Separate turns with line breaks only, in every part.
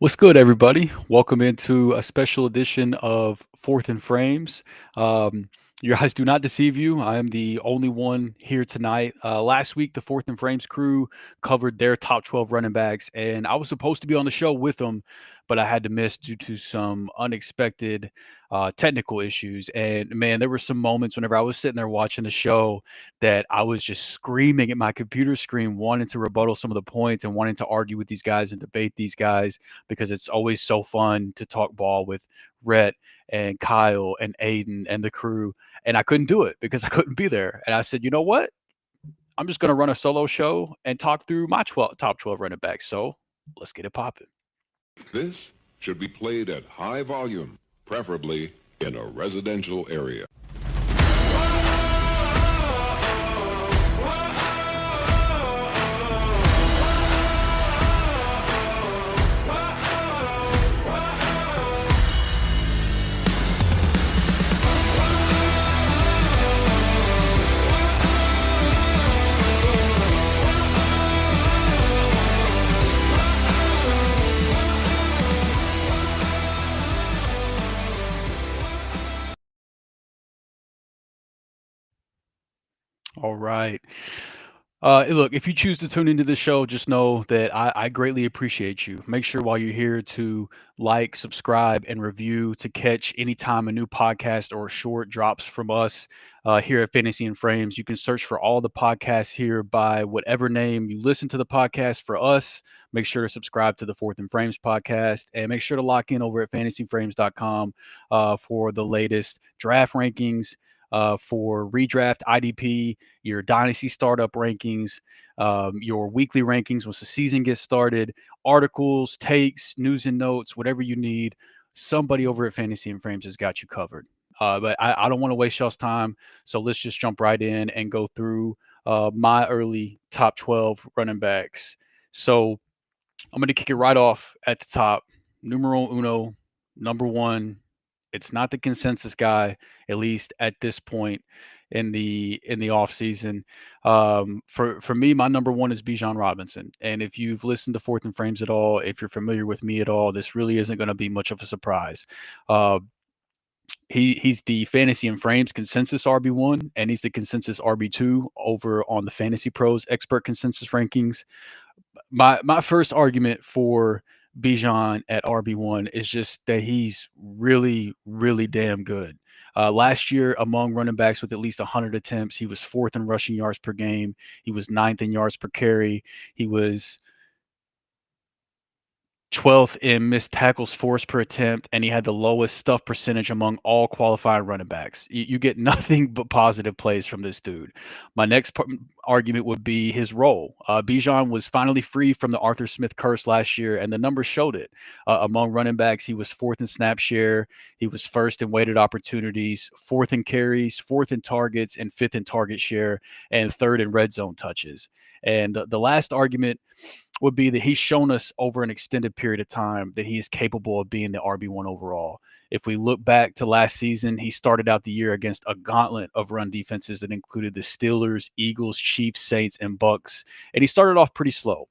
What's good, everybody? Welcome into a special edition of Fourth and Frames. Um, your eyes do not deceive you. I am the only one here tonight. Last week, the Fourth and Frames crew covered their top 12 running backs, and I was supposed to be on the show with them, but I had to miss due to some unexpected technical issues. And man, there were some moments whenever I was sitting there watching the show that I was just screaming at my computer screen, wanting to rebuttal some of the points and wanting to argue with these guys and debate these guys because it's always so fun to talk ball with Rhett and Kyle and Aiden and the crew. And I couldn't do it because I couldn't be there. And I said, you know what? I'm just going to run a solo show and talk through my top 12 running backs. So let's get it popping.
This should be played at high volume, preferably in a residential area.
All right. Look, if you choose to tune into the show, just know that I greatly appreciate you. Make sure while you're here to like, subscribe, and review to catch anytime a new podcast or a short drops from us here at Fantasy and Frames. You can search for all the podcasts here by whatever name you listen to the podcast. For us, make sure to subscribe to the Fourth and Frames podcast and make sure to lock in over at fantasyframes.com for the latest draft rankings. For Redraft, IDP, your Dynasty startup rankings, your weekly rankings once the season gets started, articles, takes, news and notes, whatever you need. Somebody over at Fantasy and Frames has got you covered. But I don't want to waste y'all's time. So let's just jump right in and go through my early top 12 running backs. So I'm going to kick it right off at the top. Numero uno, number one. It's not the consensus guy, at least at this point in the off season. For me, my number one is Bijan Robinson. And if you've listened to Fourth and Frames at all, if you're familiar with me at all, this really isn't going to be much of a surprise. He's the Fantasy and Frames consensus RB1, and he's the consensus RB2 over on the Fantasy Pros expert consensus rankings. My first argument for Bijan at RB1 is just that he's really, really damn good. Last year, among running backs with at least 100 attempts, he was fourth in rushing yards per game. He was ninth in yards per carry. He was 12th in missed tackles forced per attempt, and he had the lowest stuff percentage among all qualifying running backs. You get nothing but positive plays from this dude. My next argument would be his role. Bijan was finally free from the Arthur Smith curse last year, and the numbers showed it. Among running backs, he was fourth in snap share. He was first in weighted opportunities, fourth in carries, fourth in targets, and fifth in target share, and third in red zone touches. And the last argument would be that he's shown us over an extended period of time that he is capable of being the RB1 overall. If we look back to last season, he started out the year against a gauntlet of run defenses that included the Steelers, Eagles, Chiefs, Saints, and Bucks. And he started off pretty slow.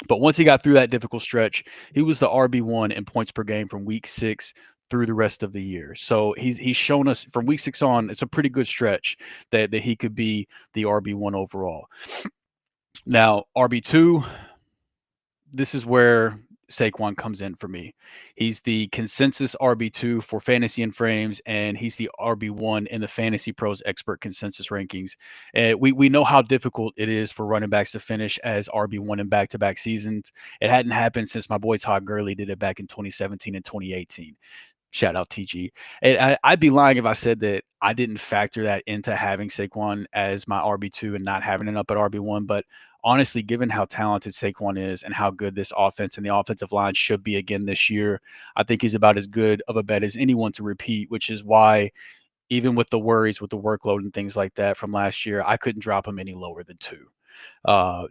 But once he got through that difficult stretch, he was the RB1 in points per game from week 6 through the rest of the year. So he's shown us from week 6 on, it's a pretty good stretch that he could be the RB1 overall. Now, RB2, this is where Saquon comes in for me. He's the consensus RB2 for Fantasy and Frames, and he's the RB1 in the Fantasy Pros expert consensus rankings. We know how difficult it is for running backs to finish as RB1 in back-to-back seasons. It hadn't happened since my boy Todd Gurley did it back in 2017 and 2018. Shout out TG. And I'd be lying if I said that I didn't factor that into having Saquon as my RB2 and not having it up at RB1. But honestly, given how talented Saquon is and how good this offense and the offensive line should be again this year, I think he's about as good of a bet as anyone to repeat, which is why even with the worries with the workload and things like that from last year, I couldn't drop him any lower than 2.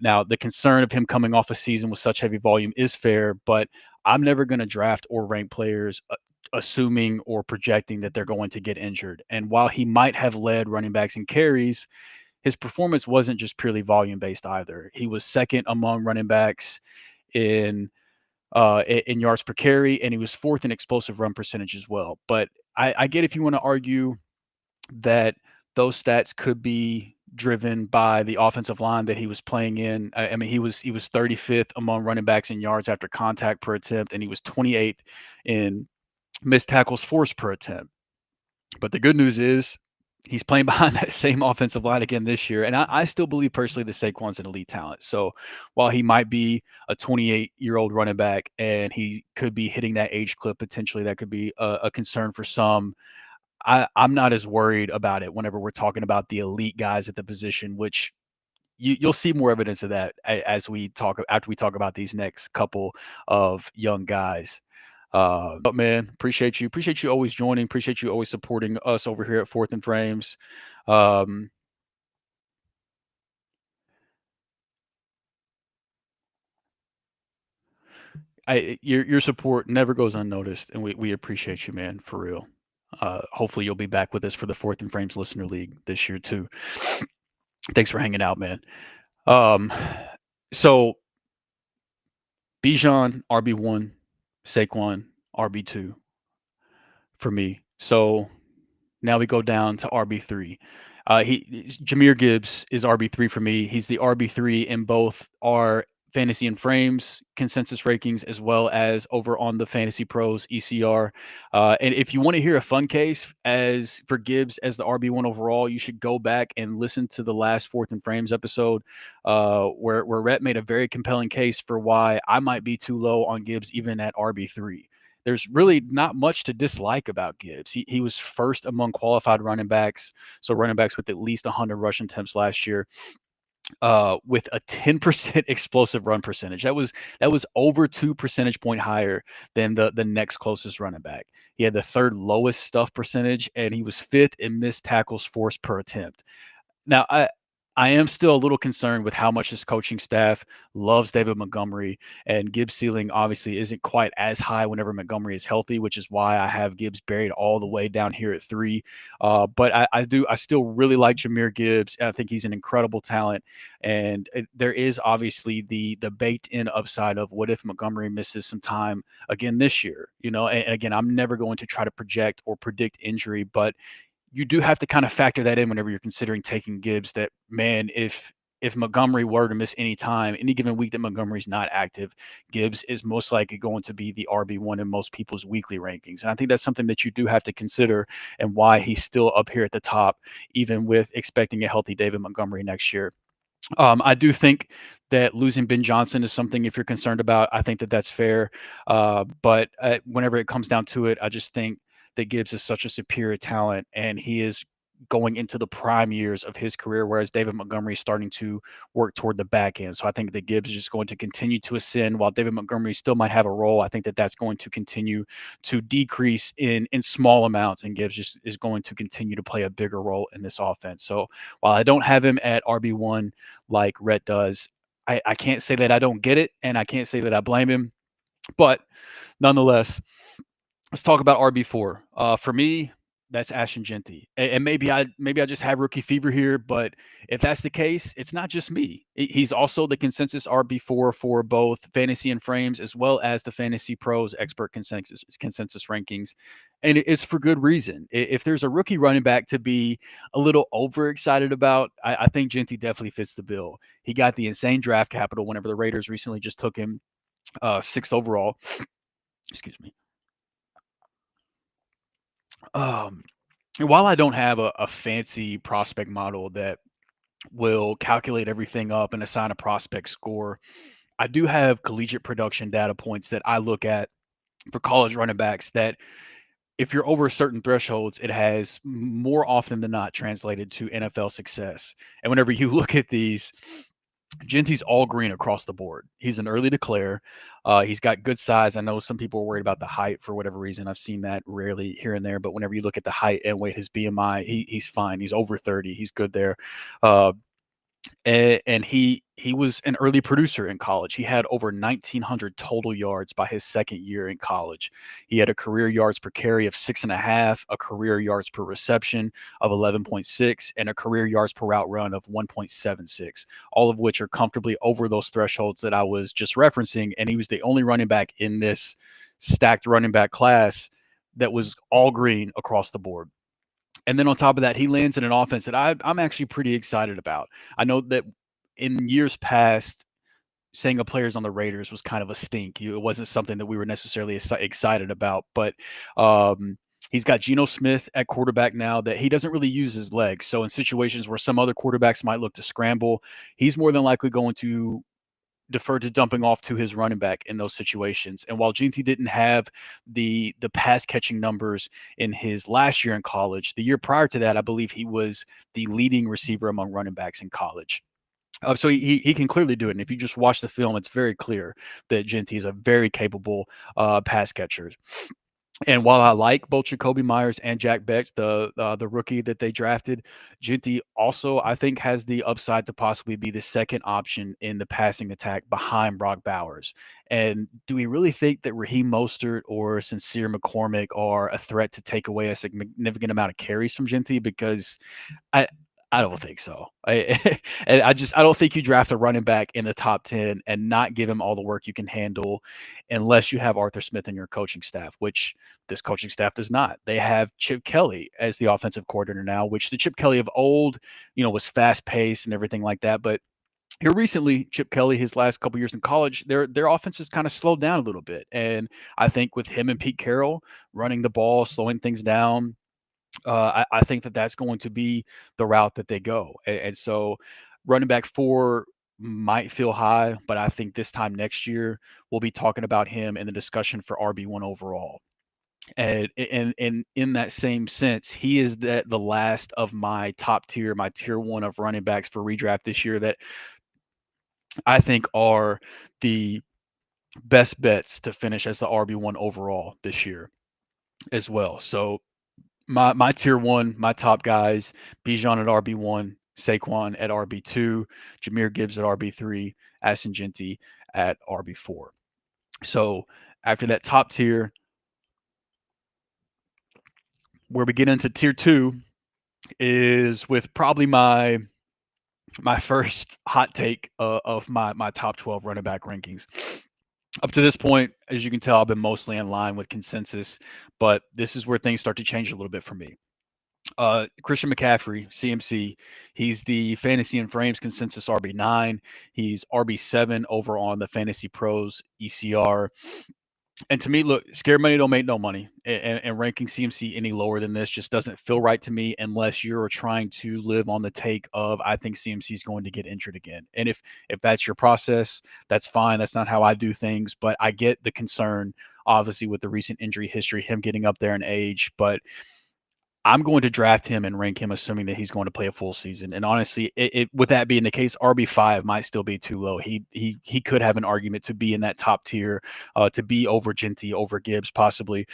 Now, the concern of him coming off a season with such heavy volume is fair, but I'm never going to draft or rank players assuming or projecting that they're going to get injured. And while he might have led running backs in carries, his performance wasn't just purely volume based either. He was second among running backs in in yards per carry, and he was 4th in explosive run percentage as well. But I get if you want to argue that those stats could be driven by the offensive line that he was playing in. I mean, he was 35th among running backs in yards after contact per attempt, and he was 28th in missed tackles forced per attempt. But the good news is he's playing behind that same offensive line again this year. And I still believe personally that Saquon's an elite talent. So while he might be a 28-year-old running back and he could be hitting that age clip potentially, that could be a concern for some. I'm not as worried about it whenever we're talking about the elite guys at the position, which you'll see more evidence of that as we talk after we talk about these next couple of young guys. But man, appreciate you. Appreciate you always joining. Appreciate you always supporting us over here at Fourth and Frames. Your support never goes unnoticed, and we appreciate you, man, for real. Hopefully you'll be back with us for the Fourth and Frames Listener League this year too. Thanks for hanging out, man. So Bijan RB1, Saquon RB2 for me. So now we go down to RB3. Jahmyr Gibbs is RB3 for me. He's the RB3 in both our Fantasy and Frames consensus rankings as well as over on the Fantasy Pros ECR. And if you want to hear a fun case as for Gibbs as the RB1 overall, you should go back and listen to the last Fourth and Frames episode where Rhett made a very compelling case for why I might be too low on Gibbs even at RB3. There's really not much to dislike about Gibbs. He was first among qualified running backs, so running backs with at least 100 rushing attempts last year, with a 10% explosive run percentage. That was over 2 percentage point higher than the next closest running back. He had the third lowest stuff percentage, and he was 5th in missed tackles forced per attempt. Now, I am still a little concerned with how much his coaching staff loves David Montgomery, and Gibbs' ceiling obviously isn't quite as high whenever Montgomery is healthy, which is why I have Gibbs buried all the way down here at 3. But I still really like Jahmyr Gibbs. I think he's an incredible talent, and there is obviously the baked-in upside of what if Montgomery misses some time again this year, and again, I'm never going to try to project or predict injury, but you do have to kind of factor that in whenever you're considering taking Gibbs, that, man, if Montgomery were to miss any time, any given week that Montgomery's not active, Gibbs is most likely going to be the RB1 in most people's weekly rankings. And I think that's something that you do have to consider and why he's still up here at the top, even with expecting a healthy David Montgomery next year. I do think that losing Ben Johnson is something, if you're concerned about, I think that that's fair. But whenever it comes down to it, I just think that Gibbs is such a superior talent, and he is going into the prime years of his career, whereas David Montgomery is starting to work toward the back end. So I think that Gibbs is just going to continue to ascend while David Montgomery still might have a role. I think that that's going to continue to decrease in small amounts, and Gibbs just is going to continue to play a bigger role in this offense. So while I don't have him at RB1 like Rhett does, I can't say that I don't get it, and I can't say that I blame him. But nonetheless, let's talk about RB4. For me, that's Ashton Genty. And maybe I just have rookie fever here, but if that's the case, it's not just me. He's also the consensus RB4 for both Fantasy and Frames as well as the Fantasy Pros expert consensus rankings. And it's for good reason. If there's a rookie running back to be a little overexcited about, I think Genty definitely fits the bill. He got the insane draft capital whenever the Raiders recently just took him 6th overall. Excuse me. While I don't have a fancy prospect model that will calculate everything up and assign a prospect score, I do have collegiate production data points that I look at for college running backs that, if you're over certain thresholds, it has more often than not translated to NFL success. And whenever you look at these, Genty's all green across the board. He's an early declare. He's got good size. I know some people are worried about the height for whatever reason. I've seen that rarely here and there. But whenever you look at the height and weight, his BMI, he's fine. He's over 30. He's good there. And he was an early producer in college. He had over 1,900 total yards by his second year in college. He had a career yards per carry of 6.5, a career yards per reception of 11.6, and a career yards per route run of 1.76, all of which are comfortably over those thresholds that I was just referencing. And he was the only running back in this stacked running back class that was all green across the board. And then on top of that, he lands in an offense that I'm actually pretty excited about. I know that in years past, saying a player's on the Raiders was kind of a stink. It wasn't something that we were necessarily excited about. But he's got Geno Smith at quarterback now that he doesn't really use his legs. So in situations where some other quarterbacks might look to scramble, he's more than likely going to defer to dumping off to his running back in those situations. And while Ginty didn't have the pass catching numbers in his last year in college, the year prior to that, I believe he was the leading receiver among running backs in college. So he can clearly do it. And if you just watch the film, it's very clear that Ginty is a very capable pass catcher. And while I like both Jacoby Myers and Jack Beck, the rookie that they drafted, Ginty also I think has the upside to possibly be the second option in the passing attack behind Brock Bowers. And do we really think that Raheem Mostert or Sincere McCormick are a threat to take away a significant amount of carries from Ginty? Because I I don't think so. I don't think you draft a running back in the top 10 and not give him all the work you can handle unless you have Arthur Smith in your coaching staff, which this coaching staff does not. They have Chip Kelly as the offensive coordinator now, which the Chip Kelly of old, was fast paced and everything like that. But here recently, Chip Kelly, his last couple years in college, their offense has kind of slowed down a little bit. And I think with him and Pete Carroll running the ball, slowing things down, I think that that's going to be the route that they go. And so running back 4 might feel high, but I think this time next year we'll be talking about him in the discussion for RB1 overall. And in that same sense, he is the last of my top tier, my tier 1 of running backs for redraft this year that I think are the best bets to finish as the RB1 overall this year as well. So my tier 1, my top guys, Bijan at RB1, Saquon at RB2, Jahmyr Gibbs at RB3, Ashton Jeanty at RB4. So after that top tier, where we get into tier 2 is with probably my first hot take of my top 12 running back rankings. Up to this point, as you can tell, I've been mostly in line with consensus, but this is where things start to change a little bit for me. Christian McCaffrey, CMC, he's the Fantasy and Frames consensus RB9. He's RB7 over on the Fantasy Pros ECR. And to me, look, scared money don't make no money. And ranking CMC any lower than this just doesn't feel right to me unless you're trying to live on the take of I think CMC is going to get injured again. And if that's your process, that's fine. That's not how I do things. But I get the concern, obviously, with the recent injury history, him getting up there in age. But I'm going to draft him and rank him assuming that he's going to play a full season. And honestly, with that being the case, RB5 might still be too low. He could have an argument to be in that top tier, to be over Ginty, over Gibbs, possibly.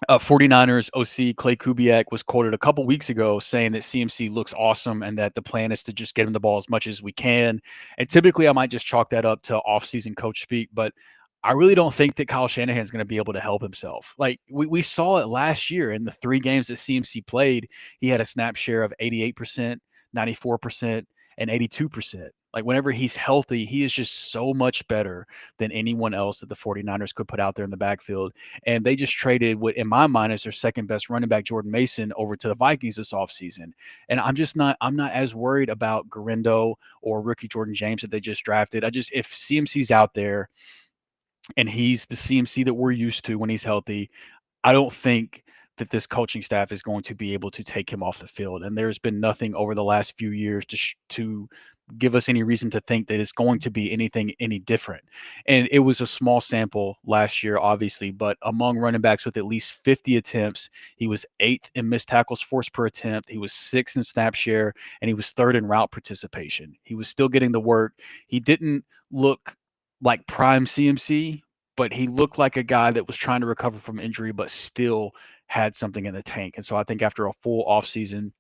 49ers OC Clay Kubiak was quoted a couple weeks ago saying that CMC looks awesome and that the plan is to just get him the ball as much as we can. And typically I might just chalk that up to off-season coach speak, but I really don't think that Kyle Shanahan is going to be able to help himself. Like we saw it last year in the 3 games that CMC played. He had a snap share of 88%, 94%, and 82%. Like whenever he's healthy, he is just so much better than anyone else that the 49ers could put out there in the backfield. And they just traded what, in my mind, is their second best running back, Jordan Mason, over to the Vikings this offseason. And I'm not as worried about Garindo or rookie Jordan James that they just drafted. If CMC's out there and he's the CMC that we're used to when he's healthy, I don't think that this coaching staff is going to be able to take him off the field. And there's been nothing over the last few years to give us any reason to think that it's going to be anything any different. And it was a small sample last year, obviously, but among running backs with at least 50 attempts, he was 8th in missed tackles forced per attempt. He was 6th in snap share, and he was 3rd in route participation. He was still getting the work. He didn't look like prime CMC, but he looked like a guy that was trying to recover from injury, but still had something in the tank. And so I think after a full offseason,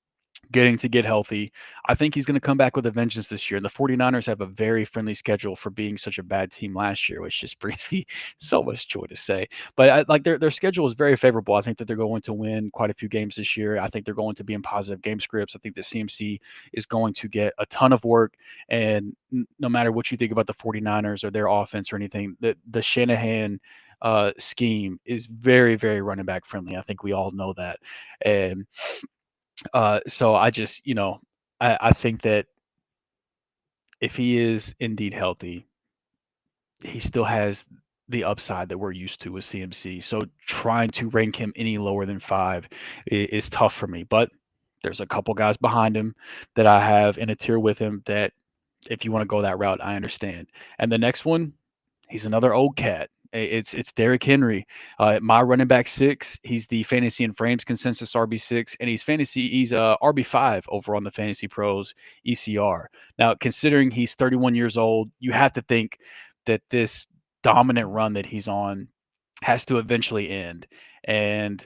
getting to get healthy. I think he's going to come back with a vengeance this year. And the 49ers have a very friendly schedule for being such a bad team last year, which just brings me so much joy to say. But like their schedule is very favorable. I think that they're going to win quite a few games this year. I think they're going to be in positive game scripts. I think the CMC is going to get a ton of work. And no matter what you think about the 49ers or their offense or anything, the Shanahan scheme is very, very running back friendly. I think we all know that. And so I just, I think that if he is indeed healthy, he still has the upside that we're used to with CMC. So trying to rank him any lower than 5 is tough for me. But there's a couple guys behind him that I have in a tier with him that if you want to go that route, I understand. And the next one, he's another old cat. It's Derrick Henry, my running back 6. He's the Fantasy and Frames consensus RB6, and he's RB5 over on the Fantasy Pros ECR. Now, considering he's 31 years old, you have to think that this dominant run that he's on has to eventually end. And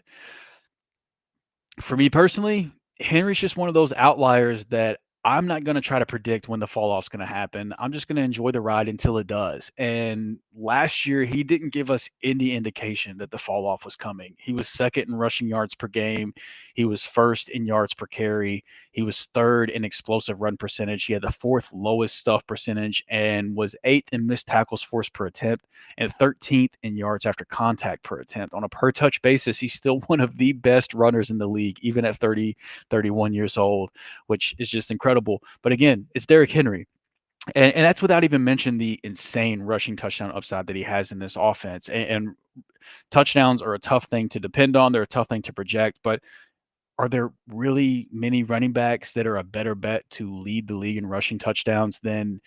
for me personally, Henry's just one of those outliers that I'm not going to try to predict when the fall off's going to happen. I'm just going to enjoy the ride until it does. And last year, he didn't give us any indication that the fall off was coming. He was second in rushing yards per game. He was first in yards per carry. He was third in explosive run percentage. He had the fourth lowest stuff percentage and was eighth in missed tackles forced per attempt and 13th in yards after contact per attempt. On a per touch basis, he's still one of the best runners in the league, even at 30, 31 years old, which is just incredible. But again, it's Derrick Henry. And that's without even mentioning the insane rushing touchdown upside that he has in this offense. And touchdowns are a tough thing to depend on. They're a tough thing to project. But are there really many running backs that are a better bet to lead the league in rushing touchdowns than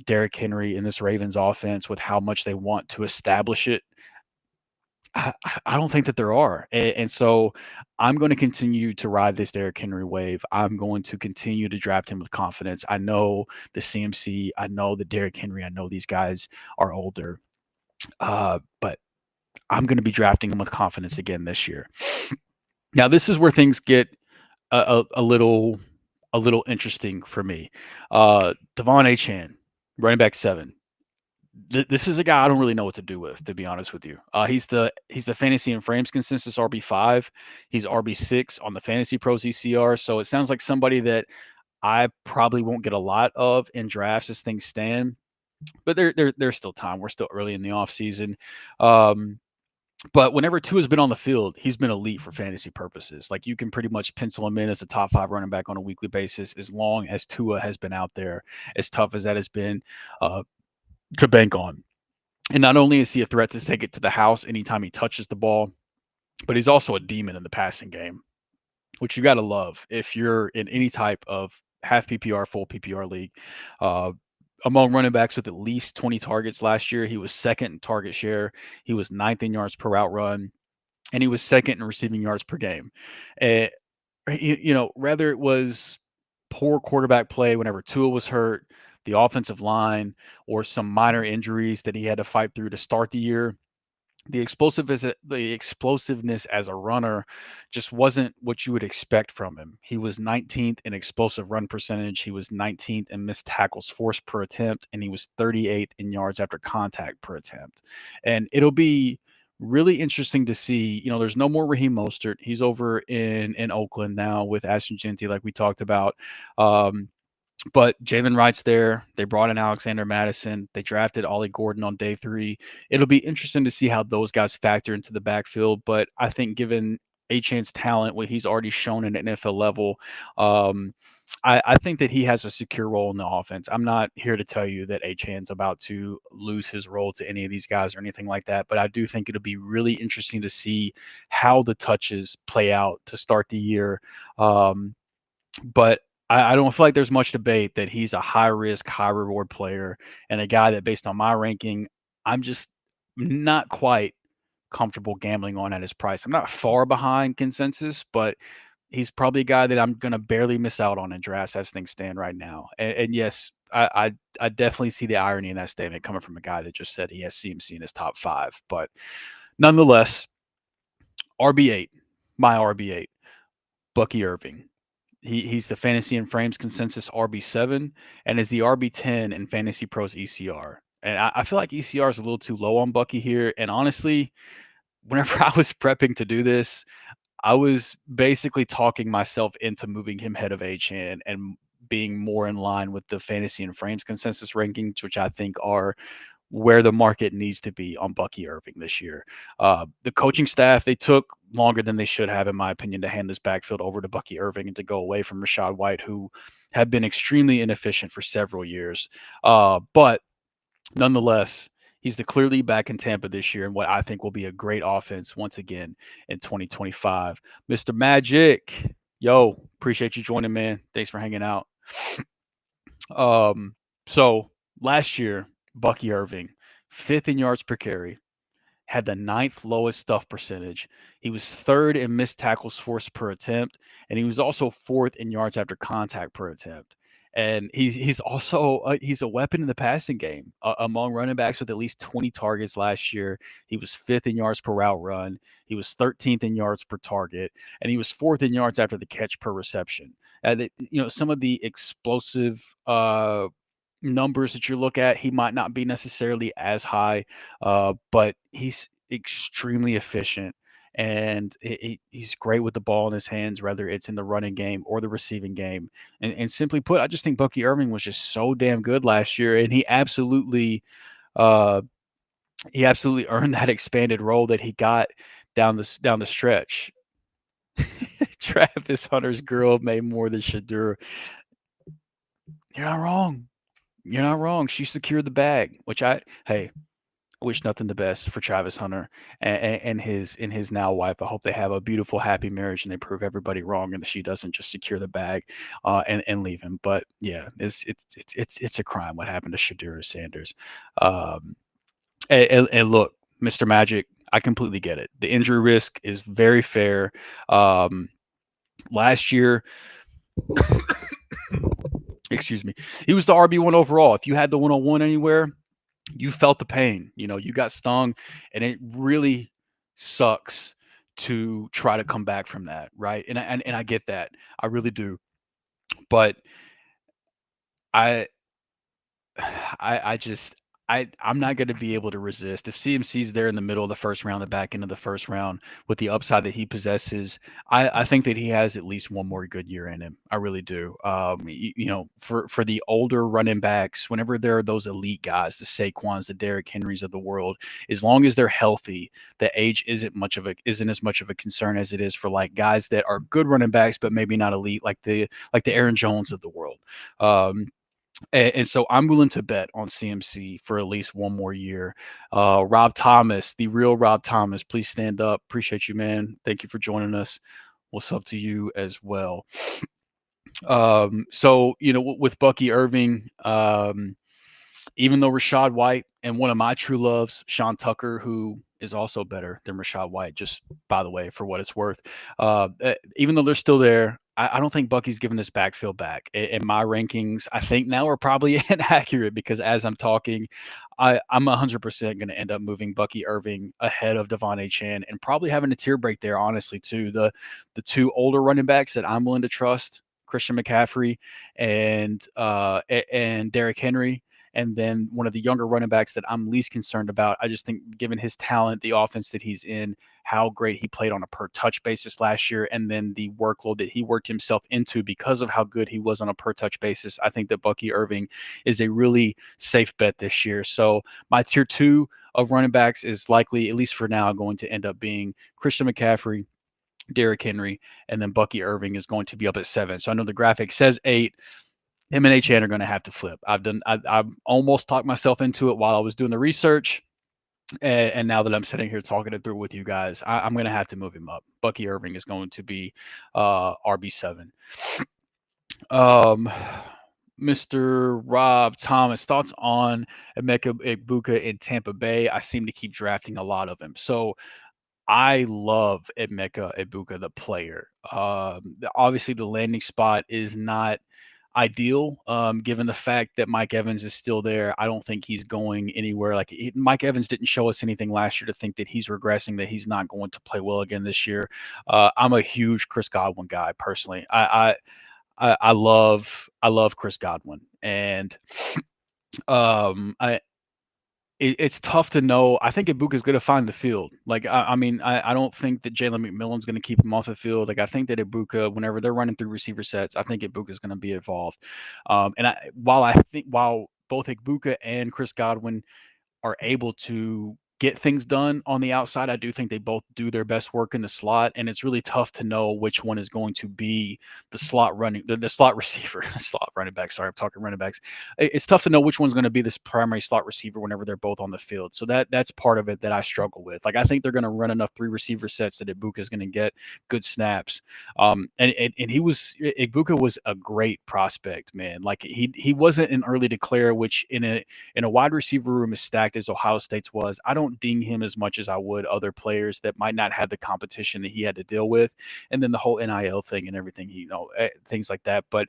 Derrick Henry in this Ravens offense with how much they want to establish it? I don't think that there are. And so I'm going to continue to ride this Derrick Henry wave. I'm going to continue to draft him with confidence. I know the CMC, I know the Derrick Henry, I know these guys are older, but I'm going to be drafting him with confidence again this year. Now, this is where things get a little interesting for me. Devon Achane, running back 7. This is a guy I don't really know what to do with, to be honest with you. He's the Fantasy and Frames consensus RB5. He's RB6 on the Fantasy Pros ECR. So it sounds like somebody that I probably won't get a lot of in drafts as things stand. But there's still time. We're still early in the offseason. But whenever Tua has been on the field, he's been elite for fantasy purposes. Like you can pretty much pencil him in as a top 5 running back on a weekly basis as long as Tua has been out there, as tough as that has been to bank on. And not only is he a threat to take it to the house anytime he touches the ball, but he's also a demon in the passing game, which you got to love if you're in any type of half PPR, full PPR league. Among running backs with at least 20 targets last year, he was second in target share. He was 9th in yards per route run, and he was second in receiving yards per game. Rather it was poor quarterback play whenever Tua was hurt, the offensive line, or some minor injuries that he had to fight through to start the year. The explosiveness as a runner just wasn't what you would expect from him. He was 19th in explosive run percentage. He was 19th in missed tackles forced per attempt, and he was 38th in yards after contact per attempt. And it'll be really interesting to see. There's no more Raheem Mostert. He's over in Oakland now with Ashton Genty, like we talked about. But Jalen Wright's there. They brought in Alexander Madison. They drafted Ollie Gordon on day 3. It'll be interesting to see how those guys factor into the backfield. But I think given Achane's talent, what he's already shown at an NFL level, I think that he has a secure role in the offense. I'm not here to tell you that Achane's about to lose his role to any of these guys or anything like that. But I do think it'll be really interesting to see how the touches play out to start the year. But I don't feel like there's much debate that he's a high risk, high reward player and a guy that, based on my ranking, I'm just not quite comfortable gambling on at his price. I'm not far behind consensus, but he's probably a guy that I'm going to barely miss out on in drafts as things stand right now. And yes, I definitely see the irony in that statement coming from a guy that just said he has CMC in his top 5. But nonetheless, RB8, my RB8, Bucky Irving. He's the Fantasy and Frames consensus RB7 and is the RB10 in Fantasy Pros ECR. And I feel like ECR is a little too low on Bucky here. And honestly, whenever I was prepping to do this, I was basically talking myself into moving him head of HN and being more in line with the Fantasy and Frames consensus rankings, which I think are where the market needs to be on Bucky Irving this year. The coaching staff, they took longer than they should have, in my opinion, to hand this backfield over to Bucky Irving and to go away from Rachaad White, who had been extremely inefficient for several years. But nonetheless, he's the clear lead back in Tampa this year, and what I think will be a great offense once again in 2025. Mr. Magic, yo, appreciate you joining, man. Thanks for hanging out. So last year, Bucky Irving, 5th in yards per carry, had the 9th lowest stuff percentage. He was 3rd in missed tackles forced per attempt, and he was also 4th in yards after contact per attempt. And he's also he's a weapon in the passing game among running backs with at least 20 targets last year. He was 5th in yards per route run. He was 13th in yards per target, and he was 4th in yards after the catch per reception. Some of the explosive numbers that you look at, he might not be necessarily as high, but he's extremely efficient. And he's great with the ball in his hands, whether it's in the running game or the receiving game. And simply put, I just think Bucky Irving was just so damn good last year, and he absolutely earned that expanded role that he got down the stretch. Travis Hunter's girl made more than Shadur. You're not wrong. You're not wrong. She secured the bag, which I wish nothing the best for Travis Hunter and his now wife. I hope they have a beautiful, happy marriage and they prove everybody wrong and that she doesn't just secure the bag and leave him. But yeah, it's a crime what happened to Shadur Sanders. And look, Mr. Magic, I completely get it. The injury risk is very fair. Last year, excuse me, he was the RB1 overall. If you had the 101 anywhere, you felt the pain. You got stung, and it really sucks to try to come back from that, right? And I get that. I really do. But I just I'm not going to be able to resist if CMC's there in the middle of the first round, the back end of the first round, with the upside that he possesses. I think that he has at least one more good year in him. I really do. For the older running backs, whenever there are those elite guys, the Saquons, the Derrick Henrys of the world, as long as they're healthy, the age isn't as much of a concern as it is for like guys that are good running backs but maybe not elite, like the Aaron Jones of the world. And so I'm willing to bet on CMC for at least one more year. Rob Thomas, the real Rob Thomas, please stand up. Appreciate you, man. Thank you for joining us. What's up to you as well? So, with Bucky Irving, even though Rachaad White and one of my true loves, Sean Tucker, who is also better than Rachaad White, just by the way, for what it's worth, even though they're still there, I don't think Bucky's giving this backfield back. In my rankings, I think now are probably inaccurate because as I'm talking, I'm 100% going to end up moving Bucky Irving ahead of Devon Achane and probably having a tier break there, honestly, too. The two older running backs that I'm willing to trust, Christian McCaffrey and Derrick Henry. And then one of the younger running backs that I'm least concerned about, I just think given his talent, the offense that he's in, how great he played on a per touch basis last year, and then the workload that he worked himself into because of how good he was on a per touch basis, I think that Bucky Irving is a really safe bet this year. So my tier 2 of running backs is likely, at least for now, going to end up being Christian McCaffrey, Derrick Henry, and then Bucky Irving is going to be up at 7. So I know the graphic says 8. Him and Achane are going to have to flip. I've almost talked myself into it while I was doing the research. And now that I'm sitting here talking it through with you guys, I'm going to have to move him up. Bucky Irving is going to be RB7. Mr. Rob Thomas, thoughts on Emeka Egbuka in Tampa Bay? I seem to keep drafting a lot of him. So I love Emeka Egbuka, the player. Obviously, the landing spot is not ideal, given the fact that Mike Evans is still there. I don't think he's going anywhere. Mike Evans didn't show us anything last year to think that he's regressing, that he's not going to play well again this year. I'm a huge Chris Godwin guy personally. I love Chris Godwin, and it's tough to know. I think Ibuka's going to find the field. Like, I mean, I don't think that Jalen McMillan's going to keep him off the field. Like, I think that Ibuka, whenever they're running through receiver sets, I think Ibuka's going to be involved. While both Ibuka and Chris Godwin are able to get things done on the outside, I do think they both do their best work in the slot, and it's really tough to know which one is going to be the slot receiver, slot running back. Sorry, I'm talking running backs. It's tough to know which one's going to be this primary slot receiver whenever they're both on the field. So that's part of it that I struggle with. Like, I think they're going to run enough 3 receiver sets that Ibuka is going to get good snaps. And Ibuka was a great prospect, man. Like, he wasn't an early declare, which in a wide receiver room as stacked as Ohio State's was, I don't ding him as much as I would other players that might not have the competition that he had to deal with, and then the whole NIL thing and everything, things like that. But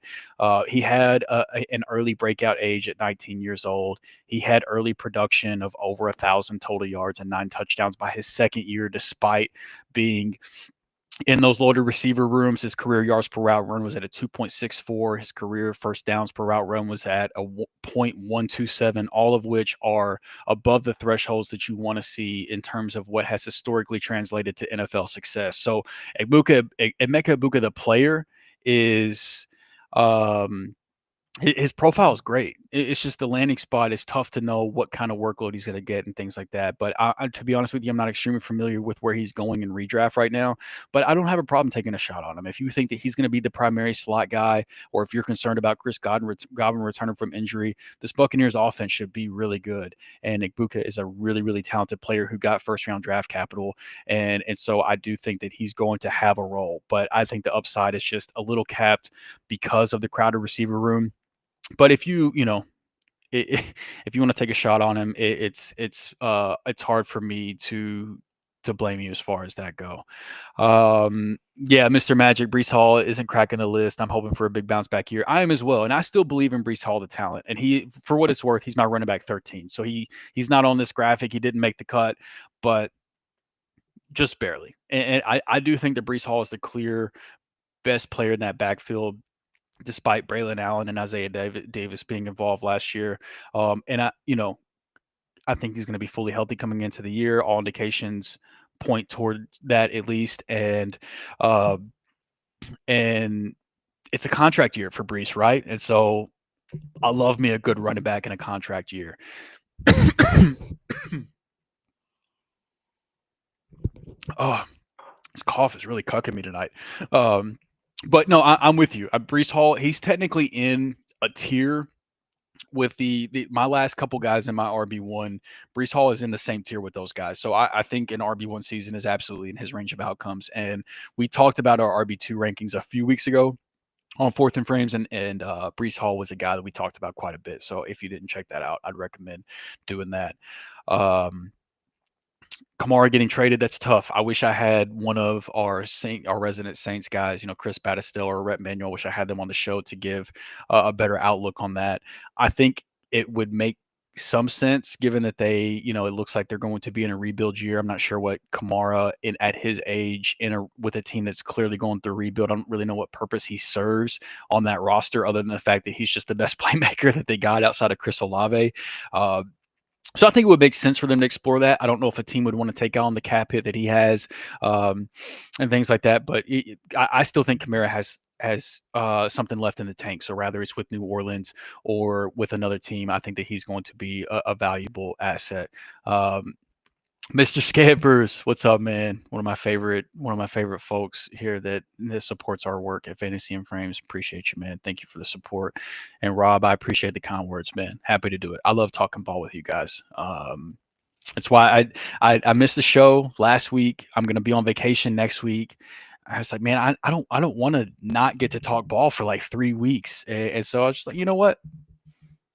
he had an early breakout age at 19 years old. He had early production of over 1,000 total yards and 9 touchdowns by his second year, despite being in those loaded receiver rooms. His career yards per route run was at a 2.64. His career first downs per route run was at a 0.127, all of which are above the thresholds that you want to see in terms of what has historically translated to NFL success. So Emeka Egbuka, the player, is his profile is great. It's just the landing spot is tough to know what kind of workload he's going to get and things like that. But to be honest with you, I'm not extremely familiar with where he's going in redraft right now. But I don't have a problem taking a shot on him. If you think that he's going to be the primary slot guy, or if you're concerned about Chris Godwin returning from injury, this Buccaneers offense should be really good. And Egbuka is a really, really talented player who got first-round draft capital. And so I do think that he's going to have a role. But I think the upside is just a little capped because of the crowded receiver room. But if you if you want to take a shot on him, it's hard for me to blame you as far as that go. Yeah, Mr. Magic, Breece Hall isn't cracking the list. I'm hoping for a big bounce back year. I am as well, and I still believe in Breece Hall, the talent. And he, for what it's worth, he's my running back 13. So he's not on this graphic. He didn't make the cut, but just barely. And I do think that Breece Hall is the clear best player in that backfield, despite Braylon Allen and Isaiah Davis being involved last year. And I think he's going to be fully healthy coming into the year. All indications point toward that, at least. And it's a contract year for Breece, right? And so I love me a good running back in a contract year. Oh, this cough is really cucking me tonight. But no, I'm with you. Breece Hall, he's technically in a tier with my last couple guys in my RB1. Breece Hall is in the same tier with those guys. So I think an RB1 season is absolutely in his range of outcomes. And we talked about our RB2 rankings a few weeks ago on Fourth and Frames, and Breece Hall was a guy that we talked about quite a bit. So if you didn't check that out, I'd recommend doing that. Kamara getting traded, that's tough. I wish I had one of our resident Saints guys, Chris Battistel or Rhett Manuel. Wish I had them on the show to give a better outlook on that. I think it would make some sense given that they, it looks like they're going to be in a rebuild year. I'm not sure what Kamara at his age with a team that's clearly going through rebuild. I don't really know what purpose he serves on that roster other than the fact that he's just the best playmaker that they got outside of Chris Olave. So I think it would make sense for them to explore that. I don't know if a team would want to take on the cap hit that he has and things like that. But I still think Kamara has something left in the tank. So rather it's with New Orleans or with another team, I think that he's going to be a valuable asset. Mr. Scabbers, what's up, man? One of my favorite folks here that supports our work at Fantasy and Frames. Appreciate you, man. Thank you for the support. And Rob, I appreciate the kind words, man. Happy to do it. I love talking ball with you guys. That's why I missed the show last week. I'm gonna be on vacation next week. I was like, man, I don't want to not get to talk ball for like 3 weeks. And so I was just like, you know what?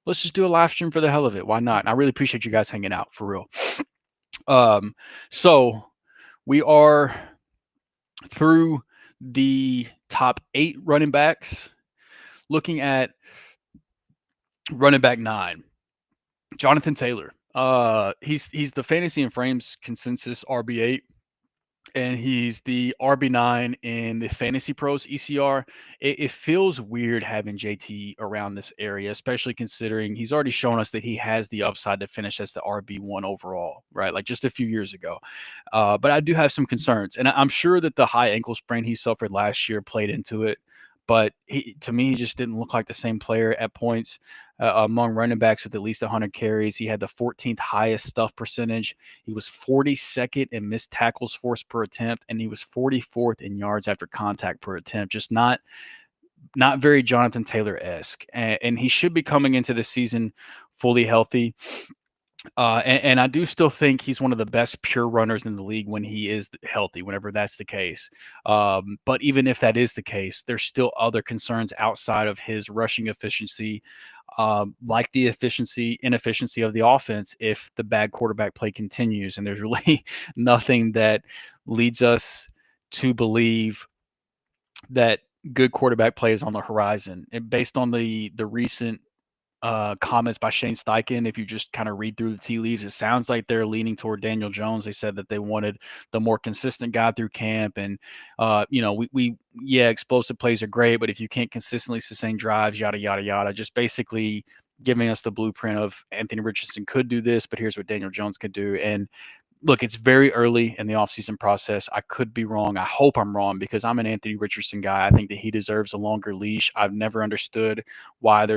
Let's just do a live stream for the hell of it. Why not? And I really appreciate you guys hanging out for real. So we are through the top 8 running backs. Looking at running back 9, Jonathan Taylor. He's the Fantasy and Frames consensus RB8. and he's the RB9 in the Fantasy Pros ECR. It feels weird having JT around this area, especially considering he's already shown us that he has the upside to finish as the RB1 overall, right? Like just a few years ago. But I do have some concerns, and I'm sure that the high ankle sprain he suffered last year played into it. But to me, he just didn't look like the same player at points. Among running backs with at least 100 carries, he had the 14th highest stuff percentage. He was 42nd in missed tackles forced per attempt, and he was 44th in yards after contact per attempt. Just not very Jonathan Taylor-esque. And he should be coming into the season fully healthy. And I do still think he's one of the best pure runners in the league when he is healthy, whenever that's the case. But even if that is the case, there's still other concerns outside of his rushing efficiency, like the inefficiency of the offense if the bad quarterback play continues. And there's really nothing that leads us to believe that good quarterback play is on the horizon. And based on the recent comments by Shane Steichen, if you just kind of read through the tea leaves, it sounds like they're leaning toward Daniel Jones. They said that they wanted the more consistent guy through camp. And, explosive plays are great, but if you can't consistently sustain drives, yada, yada, yada, just basically giving us the blueprint of Anthony Richardson could do this, but here's what Daniel Jones could do. And look, it's very early in the offseason process. I could be wrong. I hope I'm wrong because I'm an Anthony Richardson guy. I think that he deserves a longer leash. I've never understood why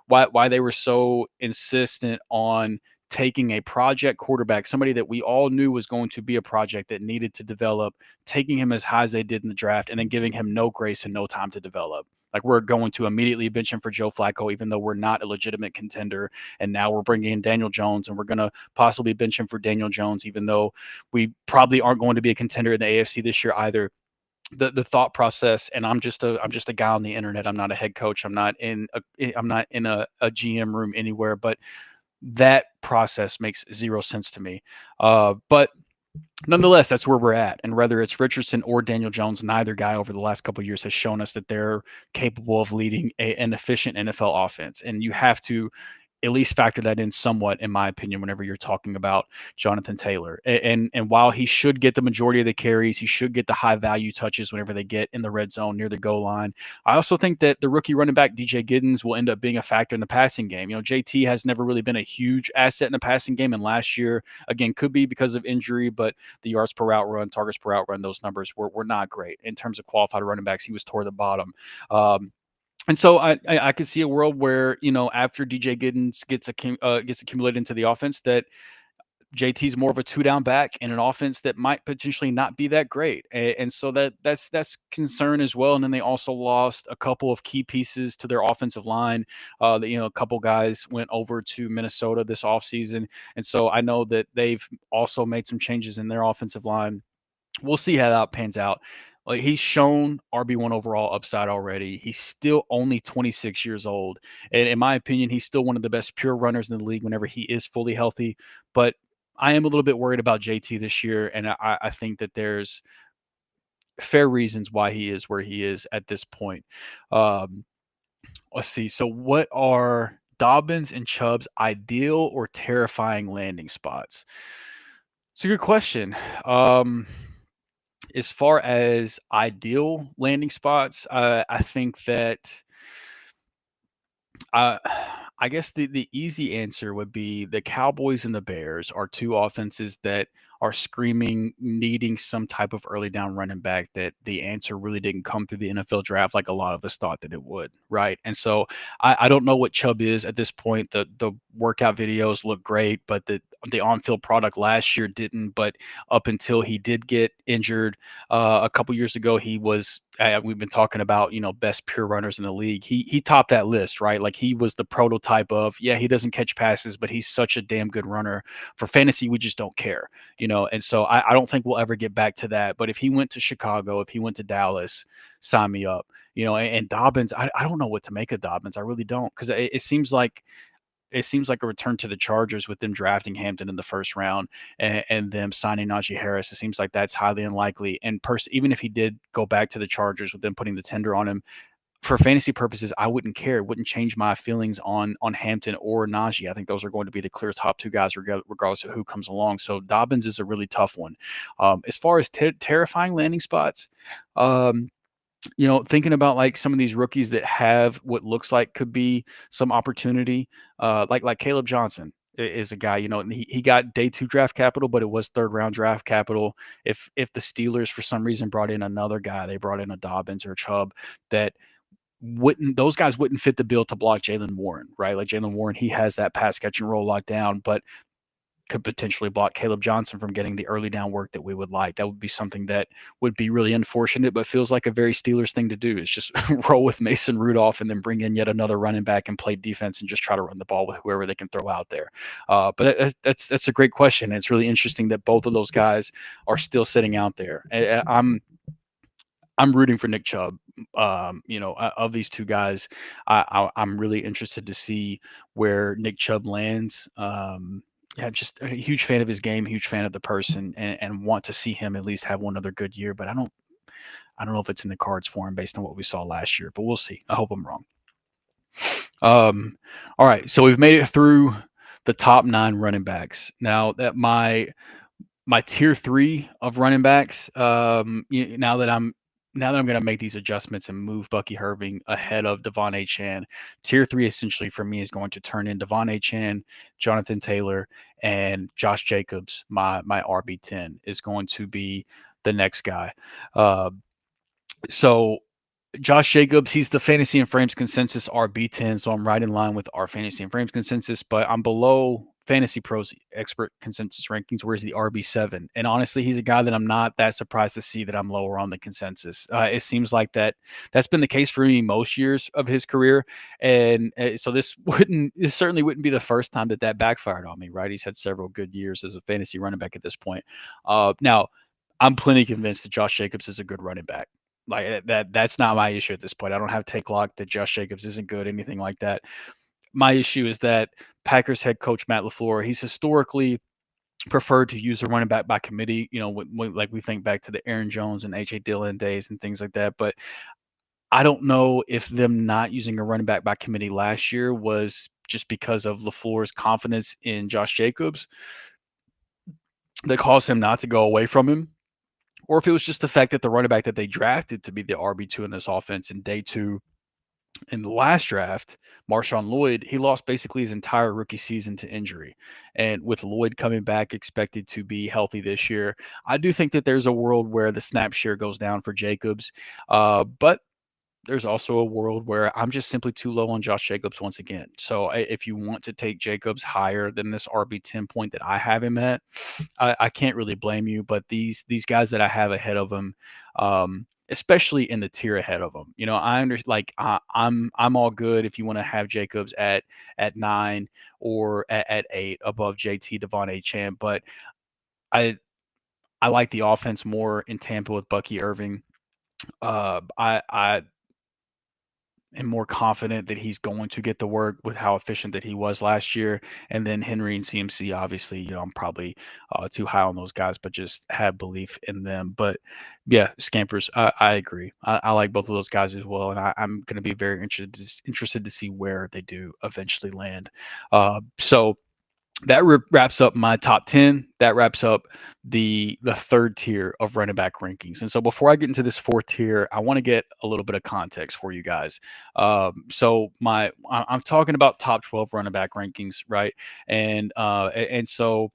why they were so insistent on taking a project quarterback, somebody that we all knew was going to be a project that needed to develop, taking him as high as they did in the draft, and then giving him no grace and no time to develop. Like we're going to immediately bench him for Joe Flacco, even though we're not a legitimate contender. And now we're bringing in Daniel Jones, and we're going to possibly bench him for Daniel Jones, even though we probably aren't going to be a contender in the AFC this year either. The thought process, and I'm just a guy on the internet. I'm not a head coach. I'm not in a GM room anywhere, but that process makes zero sense to me. But nonetheless, that's where we're at. And whether it's Richardson or Daniel Jones, neither guy over the last couple of years has shown us that they're capable of leading an efficient NFL offense. And you have to at least factor that in somewhat, in my opinion, whenever you're talking about Jonathan Taylor. And while he should get the majority of the carries, he should get the high value touches whenever they get in the red zone near the goal line. I also think that the rookie running back DJ Giddens will end up being a factor in the passing game. You know, JT has never really been a huge asset in the passing game, and last year, again, could be because of injury, but the yards per route run, targets per route run, those numbers were not great in terms of qualified running backs. He was toward the bottom. And so I could see a world where, after DJ Giddens gets accumulated into the offense, that JT's more of a two-down back in an offense that might potentially not be that great. And so that's concern as well. And then they also lost a couple of key pieces to their offensive line. A couple guys went over to Minnesota this offseason. And so I know that they've also made some changes in their offensive line. We'll see how that pans out. Like he's shown RB1 overall upside already. He's still only 26 years old. And in my opinion, he's still one of the best pure runners in the league whenever he is fully healthy. But I am a little bit worried about JT this year. And I think that there's fair reasons why he is where he is at this point. Let's see. So what are Dobbins and Chubb's ideal or terrifying landing spots? It's a good question. As far as ideal landing spots, I think that uh, I guess the easy answer would be the Cowboys and the Bears are two offenses that are screaming, needing some type of early down running back that the answer really didn't come through the NFL draft like a lot of us thought that it would, right? And so I don't know what Chubb is at this point. The workout videos look great, but the on-field product last year didn't. But up until he did get injured a couple years ago, he was we've been talking about, best pure runners in the league. He topped that list, right? Like he was the prototype of, he doesn't catch passes, but he's such a damn good runner. For fantasy, we just don't care, and so I don't think we'll ever get back to that. But if he went to Chicago, if he went to Dallas, sign me up, and Dobbins, I don't know what to make of Dobbins. I really don't, because it seems like a return to the Chargers with them drafting Hampton in the first round and them signing Najee Harris. It seems like that's highly unlikely. And even if he did go back to the Chargers with them putting the tender on him, for fantasy purposes, I wouldn't care. It wouldn't change my feelings on Hampton or Najee. I think those are going to be the clear top two guys, regardless of who comes along. So Dobbins is a really tough one. As far as terrifying landing spots, thinking about like some of these rookies that have what looks like could be some opportunity, like Caleb Johnson is a guy, and he got day 2 draft capital, but it was 3rd round draft capital. If the Steelers for some reason brought in another guy, they brought in a Dobbins or a Chubb, that those guys wouldn't fit the bill to block Jaylen Warren, right? Like Jaylen Warren, he has that pass catching role locked down, but could potentially block Caleb Johnson from getting the early down work that we would like. That would be something that would be really unfortunate, but feels like a very Steelers thing to do, is just roll with Mason Rudolph and then bring in yet another running back and play defense and just try to run the ball with whoever they can throw out there. But that's a great question. It's really interesting that both of those guys are still sitting out there. I'm rooting for Nick Chubb. Of these two guys, I'm really interested to see where Nick Chubb lands. Yeah, just a huge fan of his game, huge fan of the person, and want to see him at least have one other good year. But I don't know if it's in the cards for him based on what we saw last year. But we'll see. I hope I'm wrong. All right, so we've made it through the top 9 running backs. Now that my tier 3 of running backs, now that I'm going to make these adjustments and move Bucky Irving ahead of Devon Achane, tier 3 essentially for me is going to turn in Devon Achane, Jonathan Taylor, and Josh Jacobs. My RB10 is going to be the next guy. So Josh Jacobs, he's the Fantasy and Frames consensus RB10, so I'm right in line with our Fantasy and Frames consensus, but I'm below Fantasy Pros expert consensus rankings, where he's the RB7. And honestly, he's a guy that I'm not that surprised to see that I'm lower on the consensus. It seems like that's been the case for me most years of his career. And so this certainly wouldn't be the first time that backfired on me, right? He's had several good years as a fantasy running back at this point. Now, I'm plenty convinced that Josh Jacobs is a good running back. Like that's not my issue at this point. I don't have take lock that Josh Jacobs isn't good, anything like that. My issue is that Packers head coach Matt LaFleur, he's historically preferred to use a running back by committee, like we think back to the Aaron Jones and A.J. Dillon days and things like that. But I don't know if them not using a running back by committee last year was just because of LaFleur's confidence in Josh Jacobs that caused him not to go away from him, or if it was just the fact that the running back that they drafted to be the RB2 in this offense in day 2 in the last draft, Marshawn Lloyd, he lost basically his entire rookie season to injury. And with Lloyd coming back expected to be healthy this year, I do think that there's a world where the snap share goes down for Jacobs. But there's also a world where I'm just simply too low on Josh Jacobs once again. So if you want to take Jacobs higher than this RB10 point that I have him at, I can't really blame you. But these guys that I have ahead of him, especially in the tier ahead of him, I understand. Like I'm all good if you want to have Jacobs at 9 or at 8 above JT Devon Achane, but I like the offense more in Tampa with Bucky Irving. I am more confident that he's going to get the work with how efficient that he was last year. And then Henry and CMC, obviously, I'm probably too high on those guys, but just have belief in them. But yeah, Scampers, I agree. I like both of those guys as well. And I'm going to be very interested to see where they do eventually land. So that wraps up my top 10. That wraps up the third tier of running back rankings. And so before I get into this fourth tier, I want to get a little bit of context for you guys. So I'm talking about top 12 running back rankings, right? And so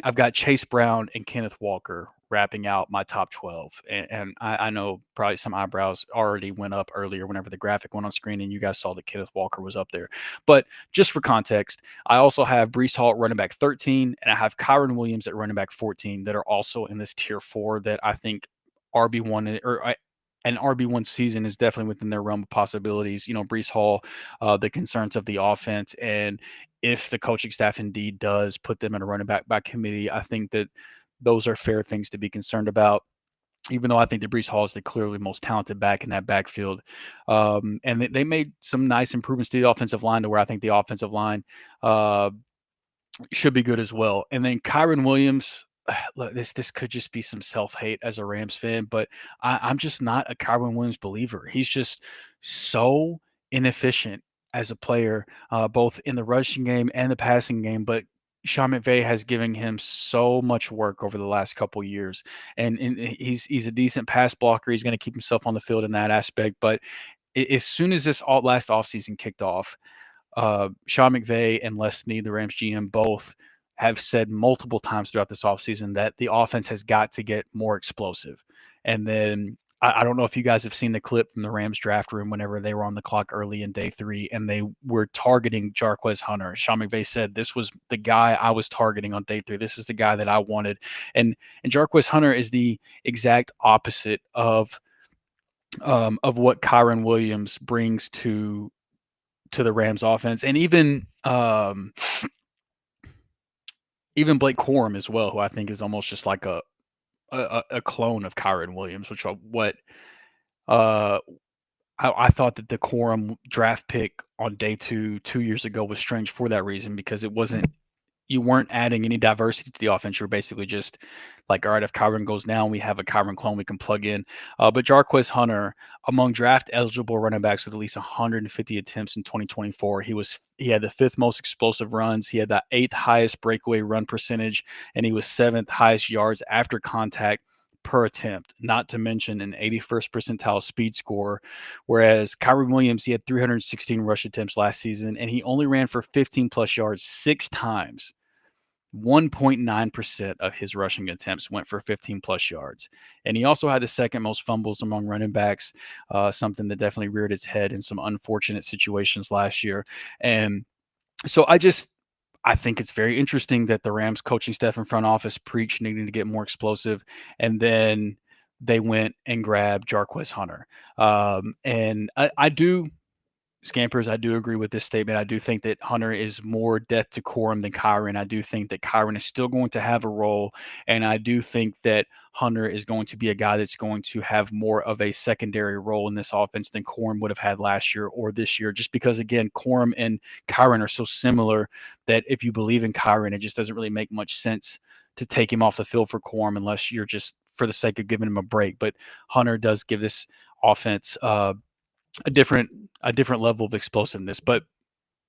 I've got Chase Brown and Kenneth Walker wrapping out my top 12. And I know probably some eyebrows already went up earlier whenever the graphic went on screen and you guys saw that Kenneth Walker was up there. But just for context, I also have Breece Hall at running back 13, and I have Kyron Williams at running back 14 that are also in this tier 4 that I think RB1 an RB1 season is definitely within their realm of possibilities. Breece Hall, the concerns of the offense, and if the coaching staff indeed does put them in a running back by committee, I think that those are fair things to be concerned about, even though I think that Breece Hall is the clearly most talented back in that backfield. And they made some nice improvements to the offensive line to where I think the offensive line should be good as well. And then Kyron Williams, look, this could just be some self-hate as a Rams fan, but I'm just not a Kyren Williams believer. He's just so inefficient as a player, both in the rushing game and the passing game. But Sean McVay has given him so much work over the last couple years, and he's a decent pass blocker. He's going to keep himself on the field in that aspect. But as soon as this last offseason kicked off, Sean McVay and Les Snead, the Rams GM, both have said multiple times throughout this offseason that the offense has got to get more explosive. And then I don't know if you guys have seen the clip from the Rams draft room whenever they were on the clock early in day 3 and they were targeting Jarquez Hunter. Sean McVay said, "This was the guy I was targeting on day 3. This is the guy that I wanted." And Jarquez Hunter is the exact opposite of what Kyren Williams brings to the Rams offense, and even Blake Corum as well, who I think is almost just like a clone of Kyren Williams, which what I thought that the Corum draft pick on day 2 years ago was strange for that reason, because you weren't adding any diversity to the offense. You're basically just like, all right, if Kyren goes down, we have a Kyren clone we can plug in. But Jarquez Hunter, among draft eligible running backs with at least 150 attempts in 2024, he had the 5th most explosive runs. He had the 8th highest breakaway run percentage, and he was 7th highest yards after contact per attempt, not to mention an 81st percentile speed score. Whereas Kyren Williams, he had 316 rush attempts last season, and he only ran for 15 plus yards 6 times. 1.9% of his rushing attempts went for 15 plus yards. And he also had the 2nd most fumbles among running backs, something that definitely reared its head in some unfortunate situations last year. And so I think it's very interesting that the Rams coaching staff and front office preached needing to get more explosive, and then they went and grabbed Jarquez Hunter. And I do, Scampers, I do agree with this statement. I do think that Hunter is more death to Corum than Kyren. I do think that Kyren is still going to have a role, and I do think that Hunter is going to be a guy that's going to have more of a secondary role in this offense than Corum would have had last year or this year, just because, again, Corum and Kyren are so similar that if you believe in Kyren, it just doesn't really make much sense to take him off the field for Corum unless you're just for the sake of giving him a break. But Hunter does give this offense a different level of explosiveness. But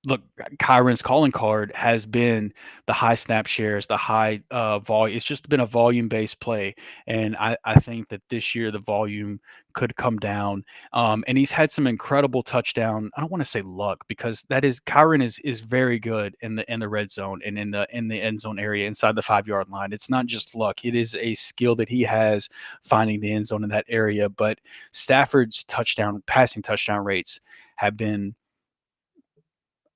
look, Kyron's calling card has been the high snap shares, the high volume. It's just been a volume based play, and I think that this year the volume could come down. And he's had some incredible touchdown. I don't want to say luck, because that is Kyron is very good in the red zone and in the end zone area inside the 5-yard line. It's not just luck; it is a skill that he has finding the end zone in that area. But Stafford's passing touchdown rates have been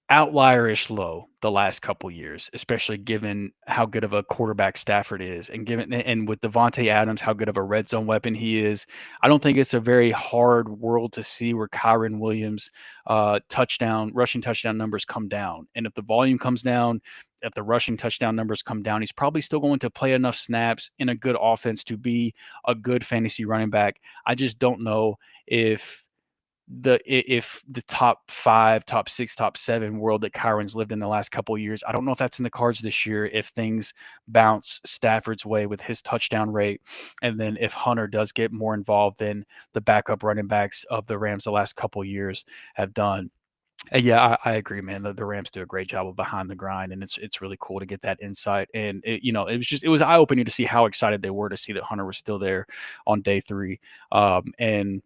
outlierish low the last couple years, especially given how good of a quarterback Stafford is, and with Devontae Adams, how good of a red zone weapon he is. I don't think it's a very hard world to see where Kyren Williams rushing touchdown numbers come down. And if the volume comes down, if the rushing touchdown numbers come down, he's probably still going to play enough snaps in a good offense to be a good fantasy running back. I just don't know if the top 5, top 6, top 7 world that Kyron's lived in the last couple of years, I don't know if that's in the cards this year, if things bounce Stafford's way with his touchdown rate, and then if Hunter does get more involved than the backup running backs of the Rams the last couple of years have done. And yeah, I agree, man. The Rams do a great job of behind the grind, and it's really cool to get that insight. And it was eye opening to see how excited they were to see that Hunter was still there on day 3. And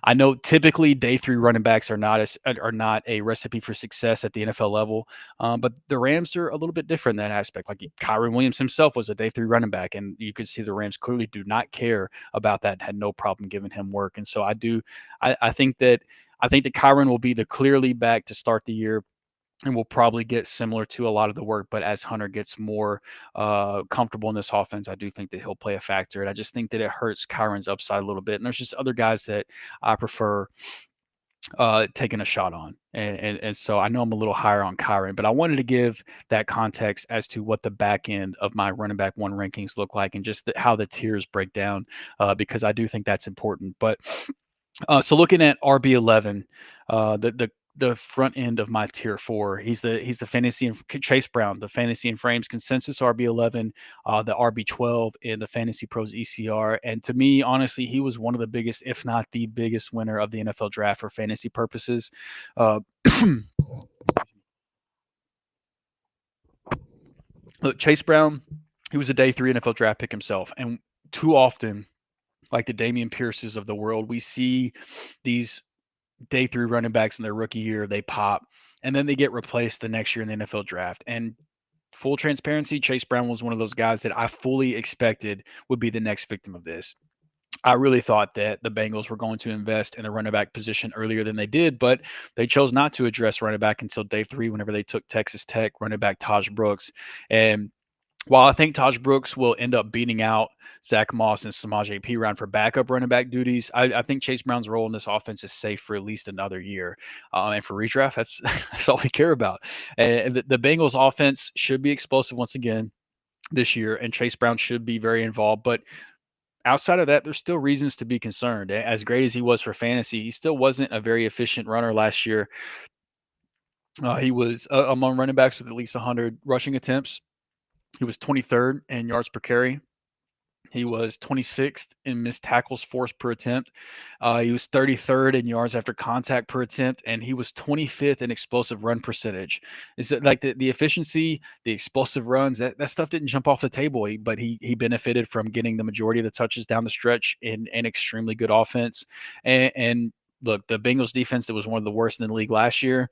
I know typically day 3 running backs are not a recipe for success at the NFL level, but the Rams are a little bit different in that aspect. Like Kyren Williams himself was a day 3 running back, and you could see the Rams clearly do not care about that and had no problem giving him work. And so I think that Kyren will be the clear lead back to start the year, and will probably get similar to a lot of the work. But as Hunter gets more comfortable in this offense, I do think that he'll play a factor. And I just think that it hurts Kyron's upside a little bit. And there's just other guys that I prefer taking a shot on. And so I know I'm a little higher on Kyren, but I wanted to give that context as to what the back end of my running back 1 rankings look like, and just how the tiers break down, because I do think that's important. But so looking at RB11, the the front end of my tier 4. He's the fantasy and Chase Brown, the fantasy and frames consensus RB11, the RB12 in the Fantasy Pros ECR. And to me, honestly, he was one of the biggest, if not the biggest winner of the NFL draft for fantasy purposes. Look, Chase Brown, he was a day 3 NFL draft pick himself. And too often, like the Damian Pierces of the world, we see these day 3 running backs in their rookie year, they pop, and then they get replaced the next year in the NFL draft. And full transparency, Chase Brown was one of those guys that I fully expected would be the next victim of this. I really thought that the Bengals were going to invest in the running back position earlier than they did, but they chose not to address running back until day 3 whenever they took Texas Tech running back Taj Brooks. And while I think Taj Brooks will end up beating out Zach Moss and Samaje Perine for backup running back duties, I think Chase Brown's role in this offense is safe for at least another year. And for redraft, that's all we care about. And the Bengals offense should be explosive once again this year, and Chase Brown should be very involved. But outside of that, there's still reasons to be concerned. As great as he was for fantasy, he still wasn't a very efficient runner last year. He was among running backs with at least 100 rushing attempts. He was 23rd in yards per carry. He was 26th in missed tackles forced per attempt. He was 33rd in yards after contact per attempt, and he was 25th in explosive run percentage. Is it like the efficiency, the explosive runs, that stuff didn't jump off the table, but he benefited from getting the majority of the touches down the stretch in an extremely good offense. And look, the Bengals defense that was one of the worst in the league last year,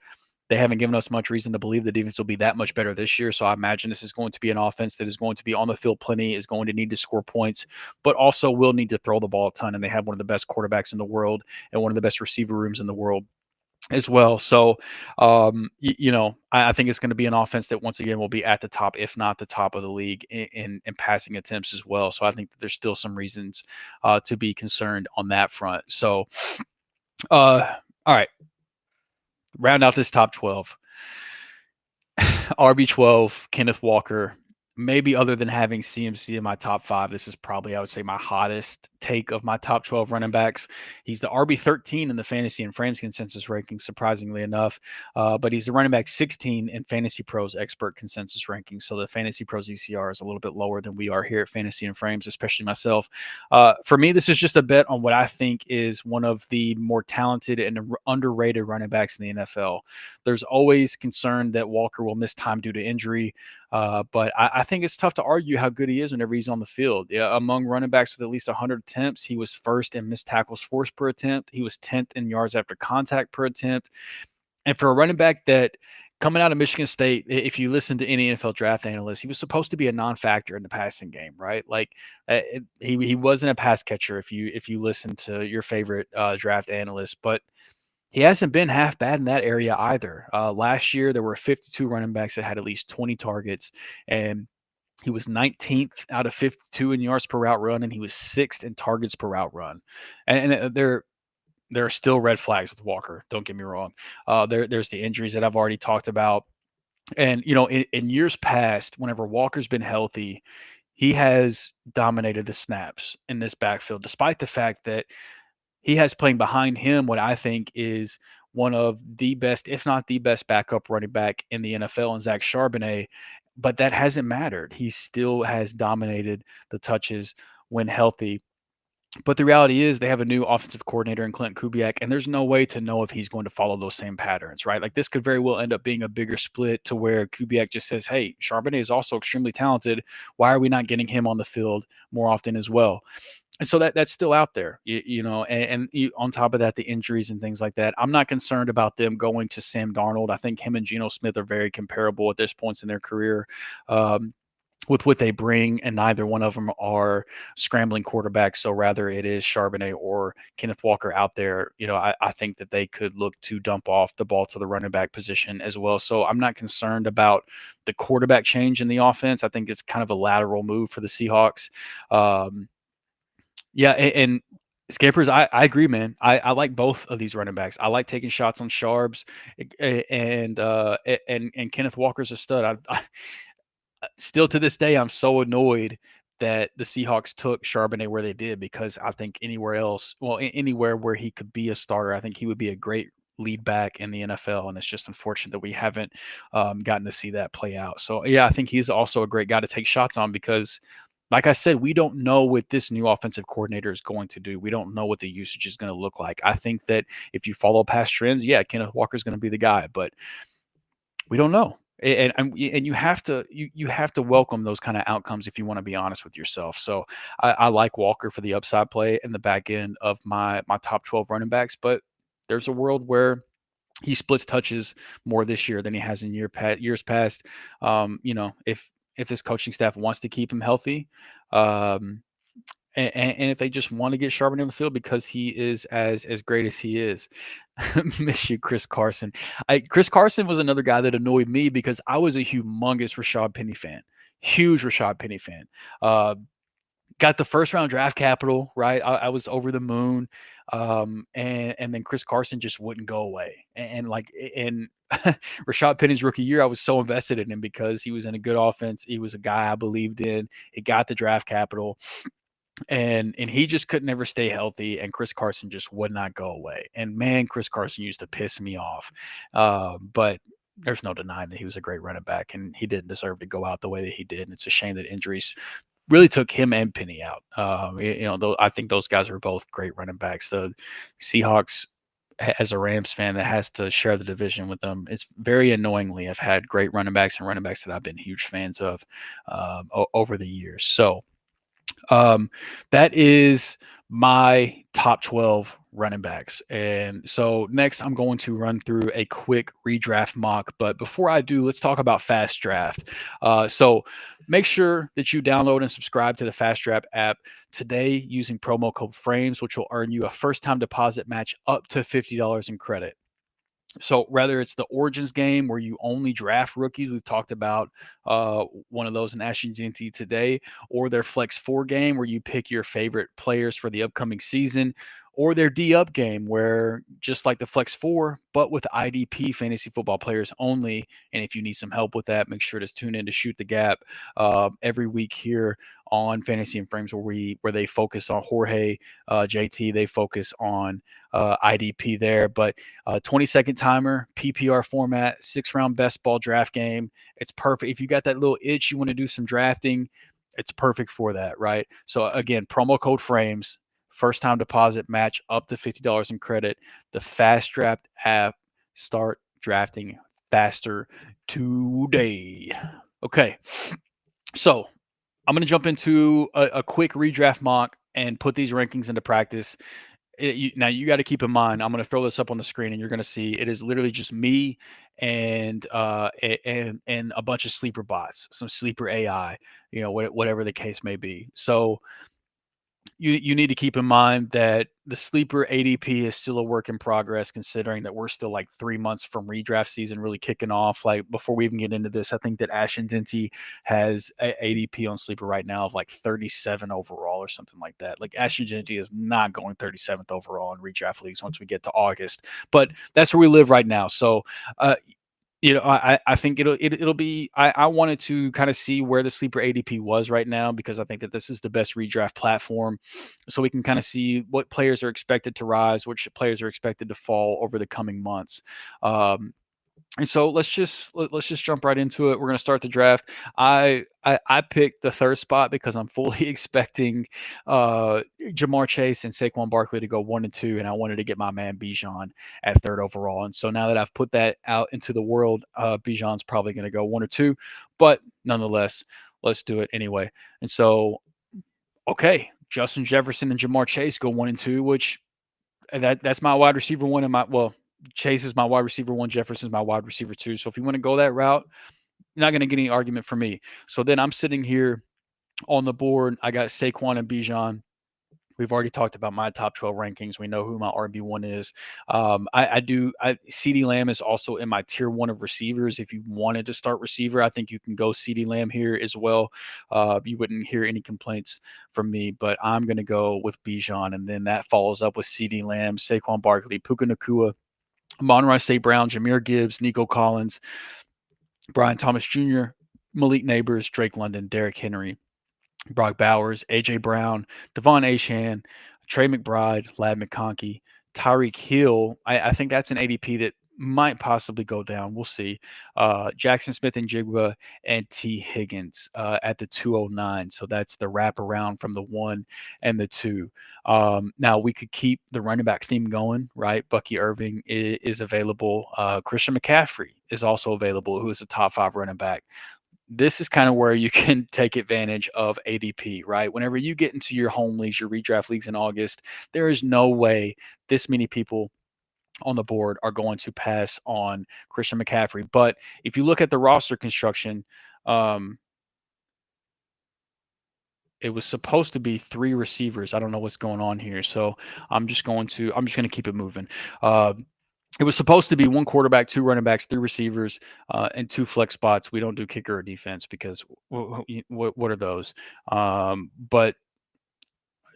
they haven't given us much reason to believe the defense will be that much better this year. So I imagine this is going to be an offense that is going to be on the field plenty, is going to need to score points, but also will need to throw the ball a ton. And they have one of the best quarterbacks in the world and one of the best receiver rooms in the world as well. So, I think it's going to be an offense that once again will be at the top, if not the top of the league in passing attempts as well. So I think that there's still some reasons to be concerned on that front. So, all right. Round out this top 12. RB12, Kenneth Walker. Maybe other than having CMC in my top 5, this is probably, I would say, my hottest take of my top 12 running backs. He's the RB13 in the fantasy and frames consensus ranking, surprisingly enough. But he's the running back 16 in Fantasy Pros expert consensus ranking. So the Fantasy Pros ECR is a little bit lower than we are here at Fantasy and Frames, especially myself. For me, this is just a bet on what I think is one of the more talented and underrated running backs in the NFL. There's always concern that Walker will miss time due to injury. But I think it's tough to argue how good he is whenever he's on the field. Yeah, among running backs with at least 100 attempts, he was first in missed tackles forced per attempt. He was 10th in yards after contact per attempt. And for a running back that coming out of Michigan State, if you listen to any NFL draft analyst, he was supposed to be a non-factor in the passing game, right? Like he wasn't a pass catcher if you listen to your favorite draft analyst, but he hasn't been half bad in that area either. Last year, there were 52 running backs that had at least 20 targets, and he was 19th out of 52 in yards per route run, and he was 6th in targets per route run. And there are still red flags with Walker. Don't get me wrong. There's the injuries that I've already talked about. And, in years past, whenever Walker's been healthy, he has dominated the snaps in this backfield, despite the fact that he has playing behind him what I think is one of the best, if not the best, backup running back in the NFL in Zach Charbonnet. But that hasn't mattered. He still has dominated the touches when healthy. But the reality is they have a new offensive coordinator in Clint Kubiak, and there's no way to know if he's going to follow those same patterns, right? Like this could very well end up being a bigger split to where Kubiak just says, hey, Charbonnet is also extremely talented. Why are we not getting him on the field more often as well? And so that's still out there, and on top of that, the injuries and things like that. I'm not concerned about them going to Sam Darnold. I think him and Geno Smith are very comparable at this points in their career. With what they bring, and neither one of them are scrambling quarterbacks. So rather it is Charbonnet or Kenneth Walker out there. I think that they could look to dump off the ball to the running back position as well. So I'm not concerned about the quarterback change in the offense. I think it's kind of a lateral move for the Seahawks. Yeah, and Scampers, I agree, man. I like both of these running backs. I like taking shots on Sharbs, and Kenneth Walker's a stud. Still to this day, I'm so annoyed that the Seahawks took Charbonnet where they did, because I think anywhere else, anywhere where he could be a starter, I think he would be a great lead back in the NFL, and it's just unfortunate that we haven't gotten to see that play out. So yeah, I think he's also a great guy to take shots on because, like I said, we don't know what this new offensive coordinator is going to do. We don't know what the usage is going to look like. I think that if you follow past trends, yeah, Kenneth Walker is going to be the guy, but we don't know. And you have to you have to welcome those kind of outcomes if you want to be honest with yourself. So I like Walker for the upside play in the back end of my top 12 running backs, but there's a world where he splits touches more this year than he has in years past. If this coaching staff wants to keep him healthy, um, and if they just want to get sharpened in the field because he is as great as he is. Miss you, Chris Carson. Chris Carson was another guy that annoyed me because I was a humongous Rashad Penny fan. Huge Rashad Penny fan. Got the first round draft capital, right? I was over the moon. And then Chris Carson just wouldn't go away. And Rashad Penny's rookie year, I was so invested in him because he was in a good offense. He was a guy I believed in. He got the draft capital. And he just could never stay healthy, and Chris Carson just would not go away. And man, Chris Carson used to piss me off. But there's no denying that he was a great running back, and he didn't deserve to go out the way that he did. And it's a shame that injuries really took him and Penny out. I think those guys are both great running backs. The Seahawks, as a Rams fan that has to share the division with them, it's very annoyingly have had great running backs and running backs that I've been huge fans of over the years. So that is my top 12 running backs. And so next I'm going to run through a quick redraft mock. But before I do, let's talk about Fast Draft. So make sure that you download and subscribe to the Fast Draft app today using promo code FRAMES, which will earn you a first-time deposit match up to $50 in credit. So whether it's the Origins game where you only draft rookies, we've talked about one of those in Ashton GNT today, or their Flex 4 game where you pick your favorite players for the upcoming season, or their D-Up game where just like the Flex 4, but with IDP Fantasy Football players only. And if you need some help with that, make sure to tune in to Shoot the Gap every week here on Fantasy and Frames where they focus on Jorge, JT, they focus on IDP there. But 20-second timer, PPR format, 6-round best ball draft game. It's perfect. If you got that little itch, you want to do some drafting, it's perfect for that, right? So again, promo code FRAMES, first time deposit match up to $50 in credit. The Fast Draft app, start drafting faster today. Okay. So I'm going to jump into a quick redraft mock and put these rankings into practice. Now you got to keep in mind, I'm going to throw this up on the screen, and you're going to see it is literally just me and a bunch of sleeper bots, some sleeper AI, whatever the case may be. So you need to keep in mind that the sleeper ADP is still a work in progress, considering that we're still like 3 months from redraft season really kicking off. Like before we even get into this, I think that Ashton Dinty has a ADP on sleeper right now of like 37 overall or something like that. Like Ashton Dinty is not going 37th overall in redraft leagues once we get to August, but that's where we live right now. So, I think it'll be. I wanted to kind of see where the sleeper ADP was right now because I think that this is the best redraft platform, so we can kind of see what players are expected to rise, which players are expected to fall over the coming months. And so let's just jump right into it. We're going to start the draft. I picked the third spot because I'm fully expecting Jamar Chase and Saquon Barkley to go 1 and 2, and I wanted to get my man Bijan at third overall. And so now that I've put that out into the world, Bijan's probably going to go 1 or 2, but nonetheless, let's do it anyway. And so, okay, Justin Jefferson and Jamar Chase go 1 and 2, which that's my wide receiver one and Chase is my wide receiver 1. Jefferson's my wide receiver 2. So if you want to go that route, you're not going to get any argument from me. So then I'm sitting here on the board. I got Saquon and Bijan. We've already talked about my top 12 rankings. We know who my RB1 is. CeeDee Lamb is also in my tier 1 of receivers. If you wanted to start receiver, I think you can go CeeDee Lamb here as well. You wouldn't hear any complaints from me, but I'm going to go with Bijan. And then that follows up with CeeDee Lamb, Saquon Barkley, Puka Nacua, Amon-Ra St. Brown, Jahmyr Gibbs, Nico Collins, Brian Thomas Jr., Malik Neighbors, Drake London, Derrick Henry, Brock Bowers, A.J. Brown, Devon Achane, Trey McBride, Ladd McConkey, Tyreek Hill, I think that's an ADP that might possibly go down. We'll see. Jackson Smith and Jigba and T. Higgins at the 209. So that's the wraparound from the 1 and the 2. Now we could keep the running back theme going, right? Bucky Irving is available. Christian McCaffrey is also available, who is a top 5 running back. This is kind of where you can take advantage of ADP, right? Whenever you get into your home leagues, your redraft leagues in August, there is no way this many people on the board are going to pass on Christian McCaffrey. But if you look at the roster construction, it was supposed to be 3 receivers. I don't know what's going on here, so I'm just going to keep it moving. It was supposed to be 1 quarterback, 2 running backs, 3 receivers, and 2 flex spots. We don't do kicker or defense because what are those? But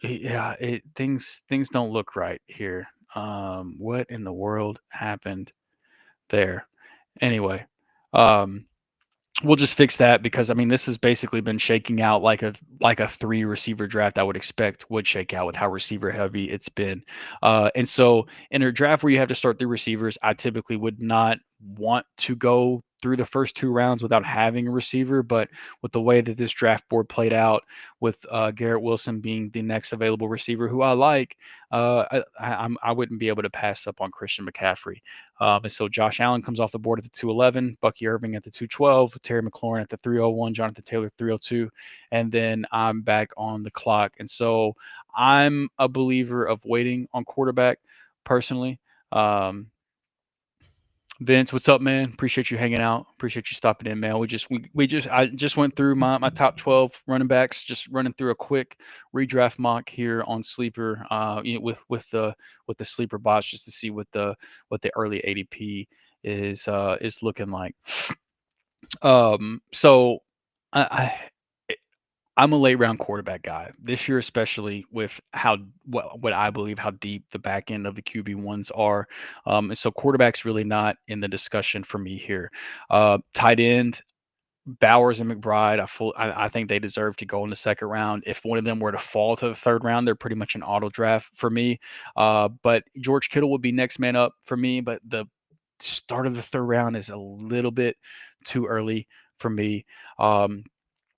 yeah, things don't look right here. What in the world happened there? Anyway, we'll just fix that because I mean this has basically been shaking out like a 3 receiver draft I would expect would shake out with how receiver heavy it's been. And so in a draft where you have to start 3 receivers, I typically would not want to go through the first 2 rounds without having a receiver. But with the way that this draft board played out, with Garrett Wilson being the next available receiver who I like, I wouldn't be able to pass up on Christian McCaffrey. And so Josh Allen comes off the board at the 211, Bucky Irving at the 212, Terry McLaurin at the 301, Jonathan Taylor 302, and then I'm back on the clock. And so I'm a believer of waiting on quarterback personally. Vince, what's up, man? Appreciate you hanging out. Appreciate you stopping in, man. I just went through my top 12 running backs, just running through a quick redraft mock here on Sleeper, with the sleeper bots, just to see what the early ADP is looking like. So I'm a late round quarterback guy this year, especially with what I believe how deep the back end of the QB1s are. And so quarterback's really not in the discussion for me here. Tight end, Bowers and McBride, I think they deserve to go in the second round. If one of them were to fall to the third round, they're pretty much an auto draft for me. But George Kittle would be next man up for me. But the start of the third round is a little bit too early for me.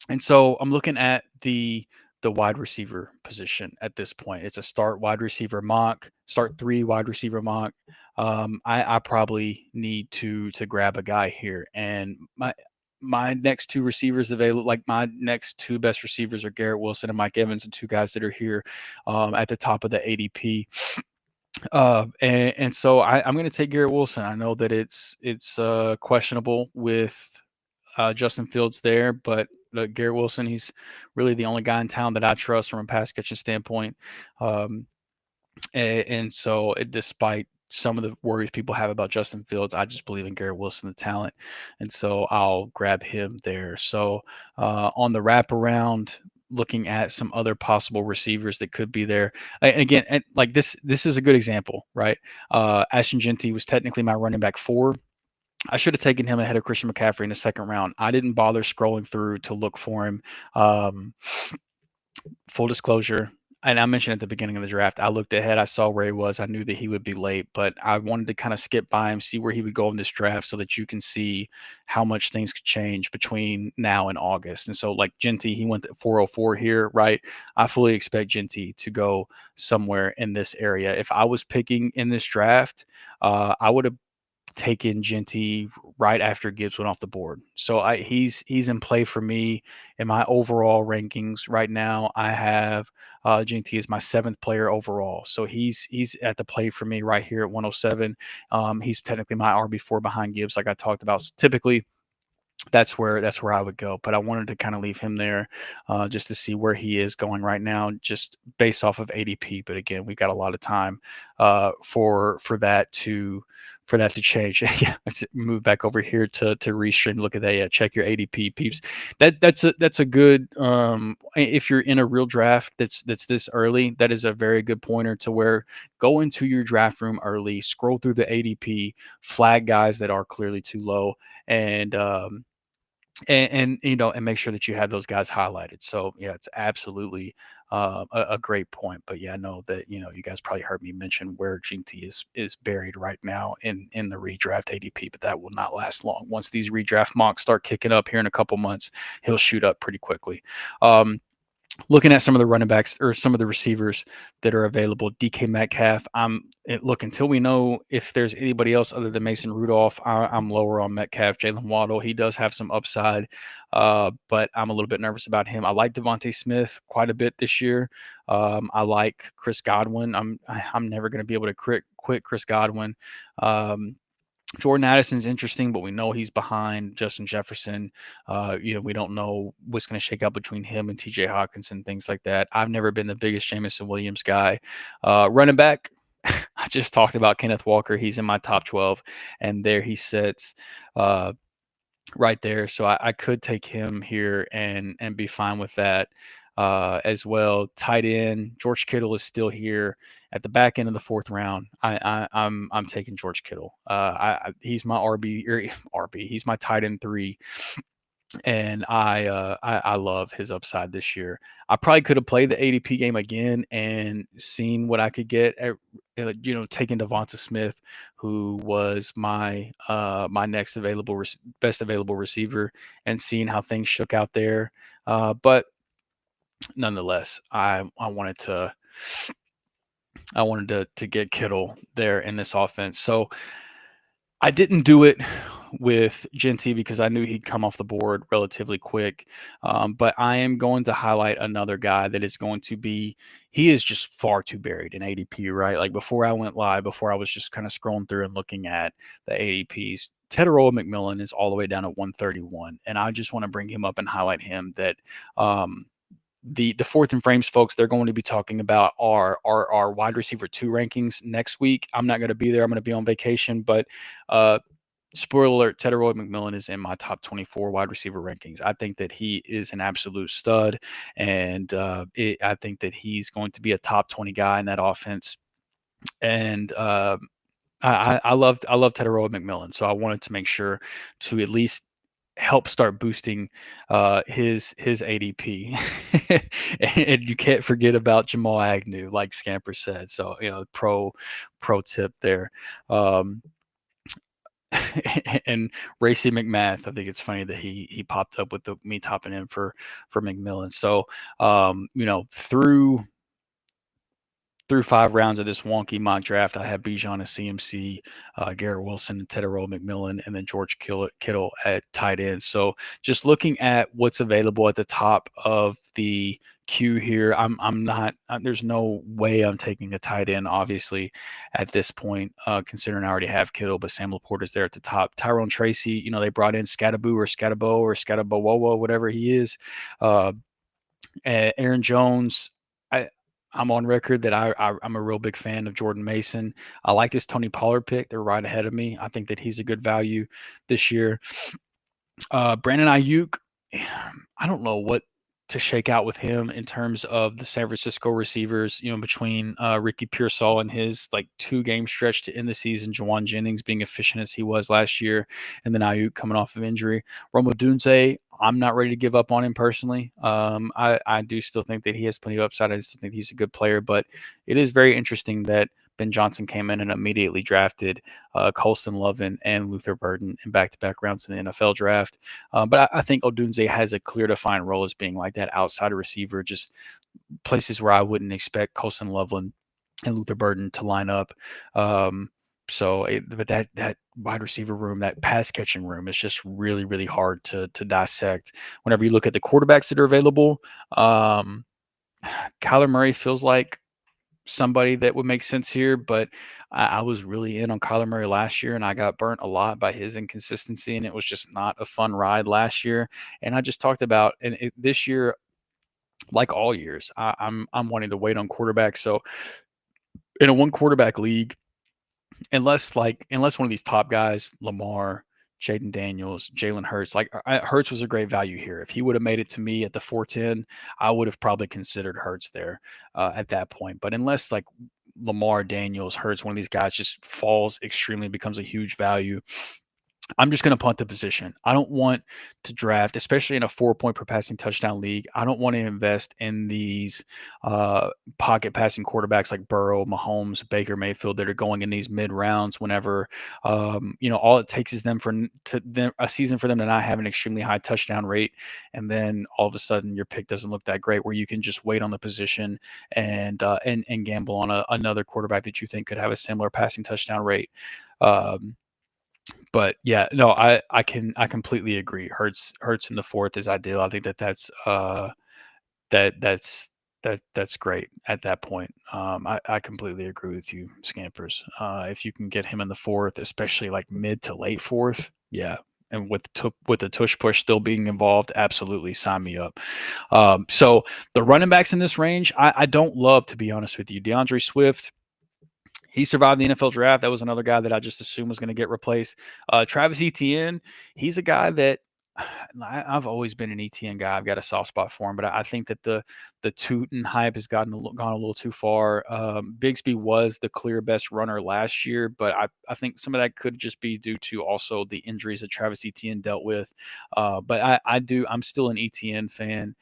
And so I'm looking at the wide receiver position at this point. It's a start wide receiver mock, start 3 wide receiver mock. I probably need to grab a guy here, and my next 2 receivers available, like my next 2 best receivers are Garrett Wilson and Mike Evans, and 2 guys that are here at the top of the ADP. And so I'm going to take Garrett Wilson. I know that it's questionable with Justin Fields there, but Garrett Wilson, he's really the only guy in town that I trust from a pass catching standpoint. And so despite some of the worries people have about Justin Fields, I just believe in Garrett Wilson, the talent. And so I'll grab him there. So on the wraparound, looking at some other possible receivers that could be there. And again, like this is a good example, right? Ashton Jeanty was technically my running back 4. I should have taken him ahead of Christian McCaffrey in the second round. I didn't bother scrolling through to look for him. Full disclosure, and I mentioned at the beginning of the draft, I looked ahead. I saw where he was. I knew that he would be late, but I wanted to kind of skip by him, see where he would go in this draft so that you can see how much things could change between now and August. And so like Jeanty, he went at 404 here, right? I fully expect Jeanty to go somewhere in this area. If I was picking in this draft, I would have taken Jeanty right after Gibbs went off the board. So he's in play for me in my overall rankings right now. I have Jeanty as my 7th player overall. So he's at the play for me right here at 107. He's technically my RB4 behind Gibbs, like I talked about. So typically that's where I would go. But I wanted to kind of leave him there just to see where he is going right now, just based off of ADP. But again, we've got a lot of time for that to change. Yeah, let's move back over here to Restream. Look at that. Yeah, check your ADP, peeps. That's a good if you're in a real draft that's this early, that is a very good pointer to where go into your draft room early, scroll through the ADP, flag guys that are clearly too low, and and make sure that you have those guys highlighted. So yeah, it's absolutely a great point. But yeah, I know that you guys probably heard me mention where Ginty is buried right now in the redraft ADP, but that will not last long. Once these redraft mocks start kicking up here in a couple months, he'll shoot up pretty quickly. Looking at some of the running backs or some of the receivers that are available, DK Metcalf. Look, until we know if there's anybody else other than Mason Rudolph, I'm lower on Metcalf. Jalen Waddle, he does have some upside, but I'm a little bit nervous about him. I like Devontae Smith quite a bit this year. I like Chris Godwin. I'm never going to be able to quit Chris Godwin. Jordan Addison's interesting, but we know he's behind Justin Jefferson. We don't know what's going to shake out between him and TJ Hawkinson, things like that. I've never been the biggest Jameson Williams guy. Running back, I just talked about Kenneth Walker. He's in my top 12, and there he sits right there. So I could take him here and be fine with that. As well. Tight end, George Kittle is still here at the back end of the fourth round. I'm taking George Kittle. He's my RB. He's my tight end 3, and I love his upside this year. I probably could have played the ADP game again and seen what I could get at, taking Devonta Smith, who was my next best available receiver, and seeing how things shook out there. But nonetheless, I wanted to get Kittle there in this offense. So I didn't do it with Ginty because I knew he'd come off the board relatively quick. But I am going to highlight another guy that is going to be, he is just far too buried in ADP, right? Like before I went live, before I was just kind of scrolling through and looking at the ADPs, Teteroa McMillan is all the way down at 131. And I just want to bring him up and highlight him that, the fourth and frames folks, they're going to be talking about our wide receiver 2 rankings next week. I'm not going to be there. I'm going to be on vacation, but spoiler alert, Teteroa McMillan is in my top 24 wide receiver rankings. I think that he is an absolute stud, and I think that he's going to be a top 20 guy in that offense. And I love Teteroa McMillan, so I wanted to make sure to at least help start boosting his ADP. And you can't forget about Jamal Agnew, like Scamper said. So pro tip there. And Racy McMath, I think it's funny that he popped up with me topping in for McMillan. So through 5 rounds of this wonky mock draft, I have Bijan as CMC, Garrett Wilson, and Teteroa McMillan, and then George Kittle at tight end. So just looking at what's available at the top of the queue here, I'm not. There's no way I'm taking a tight end, obviously, at this point, considering I already have Kittle, but Sam Laporta is there at the top. Tyrone Tracy, they brought in Scatabo, whatever he is. Aaron Jones. I'm on record that I'm a real big fan of Jordan Mason. I like this Tony Pollard pick. They're right ahead of me. I think that he's a good value this year. Brandon Ayuk, I don't know what to shake out with him in terms of the San Francisco receivers, between Ricky Pearsall and his 2-game stretch to end the season, Jawan Jennings being efficient as he was last year, and then Ayuk coming off of injury. Rome Odunze, I'm not ready to give up on him personally. I do still think that he has plenty of upside. I still think he's a good player, but it is very interesting that Ben Johnson came in and immediately drafted Colston Lovin and Luther Burden in back-to-back rounds in the NFL draft. But I think Odunze has a clear defined role as being like that outside receiver, just places where I wouldn't expect Colston Loveland and Luther Burden to line up. But that wide receiver room, that pass catching room is just really, really hard to dissect. Whenever you look at the quarterbacks that are available, Kyler Murray feels like somebody that would make sense here, but I was really in on Kyler Murray last year, and I got burnt a lot by his inconsistency, and it was just not a fun ride last year. And I just talked about, this year, like all years, I'm wanting to wait on quarterbacks. So in a 1-quarterback league, unless one of these top guys, Lamar, Jaden Daniels, Jalen Hurts, Hurts was a great value here. If he would have made it to me at the 410, I would have probably considered Hurts there at that point. But unless Lamar, Daniels, Hurts, one of these guys just falls extremely, becomes a huge value, I'm just going to punt the position. I don't want to draft, especially in a 4 point per passing touchdown league. I don't want to invest in these uh, pocket passing quarterbacks like Burrow, Mahomes, Baker Mayfield that are going in these mid rounds. Whenever all it takes is a season for them to not have an extremely high touchdown rate, and then all of a sudden your pick doesn't look that great. Where you can just wait on the position and gamble on another quarterback that you think could have a similar passing touchdown rate. Um, but yeah, no, I completely agree. Hurts in the fourth is ideal. I think that's great at that point. I completely agree with you, Scampers. If you can get him in the fourth, especially like mid to late fourth, yeah. And with the tush push still being involved, absolutely sign me up. So the running backs in this range, I don't love, to be honest with you. DeAndre Swift, he survived the NFL draft. That was another guy that I just assumed was going to get replaced. Travis Etienne, he's a guy that I've always been an Etienne guy. I've got a soft spot for him, but I think that the Tootin hype has gone a little too far. Bigsby was the clear best runner last year, but I think some of that could just be due to also the injuries that Travis Etienne dealt with. But I'm still an Etienne fan.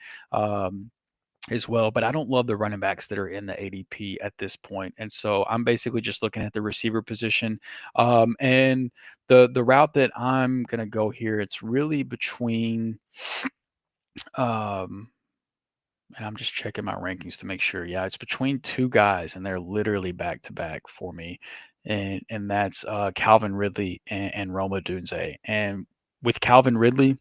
As well, but I don't love the running backs that are in the ADP at this point. And so I'm basically just looking at the receiver position. And the route that I'm gonna go here, it's really between and I'm just checking my rankings to make sure. Yeah, it's between two guys, and they're literally back to back for me. And that's Calvin Ridley and Roma Dunze. And with Calvin Ridley,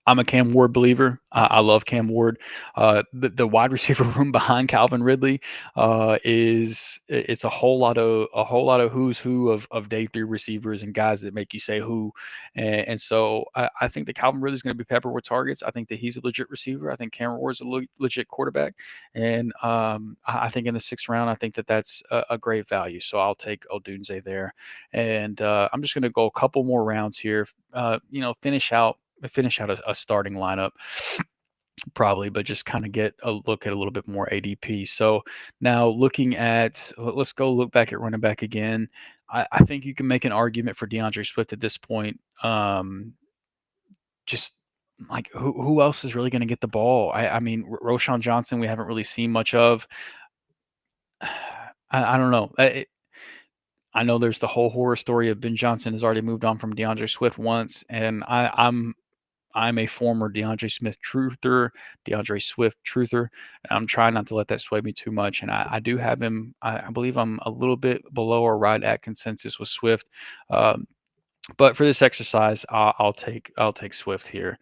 I'm a Cam Ward believer. I love Cam Ward. The wide receiver room behind Calvin Ridley it's a whole lot of who's who of day three receivers and guys that make you say who. And so I think that Calvin Ridley is going to be peppered with targets. I think that he's a legit receiver. I think Cam Ward's a legit quarterback. And I think in the sixth round, I think that that's a great value. So I'll take Odunze there. And I'm just going to go a couple more rounds here. Finish out a starting lineup probably, but just kind of get a look at a little bit more ADP. So now let's go look back at running back again. I think you can make an argument for DeAndre Swift at this point. Just like who else is really going to get the ball? I mean, Roshan Johnson, we haven't really seen much of. I don't know. I know there's the whole horror story of Ben Johnson has already moved on from DeAndre Swift once, and I'm a former DeAndre Swift truther. I'm trying not to let that sway me too much. And I do have him. I believe I'm a little bit below or right at consensus with Swift. But for this exercise, I'll take Swift here.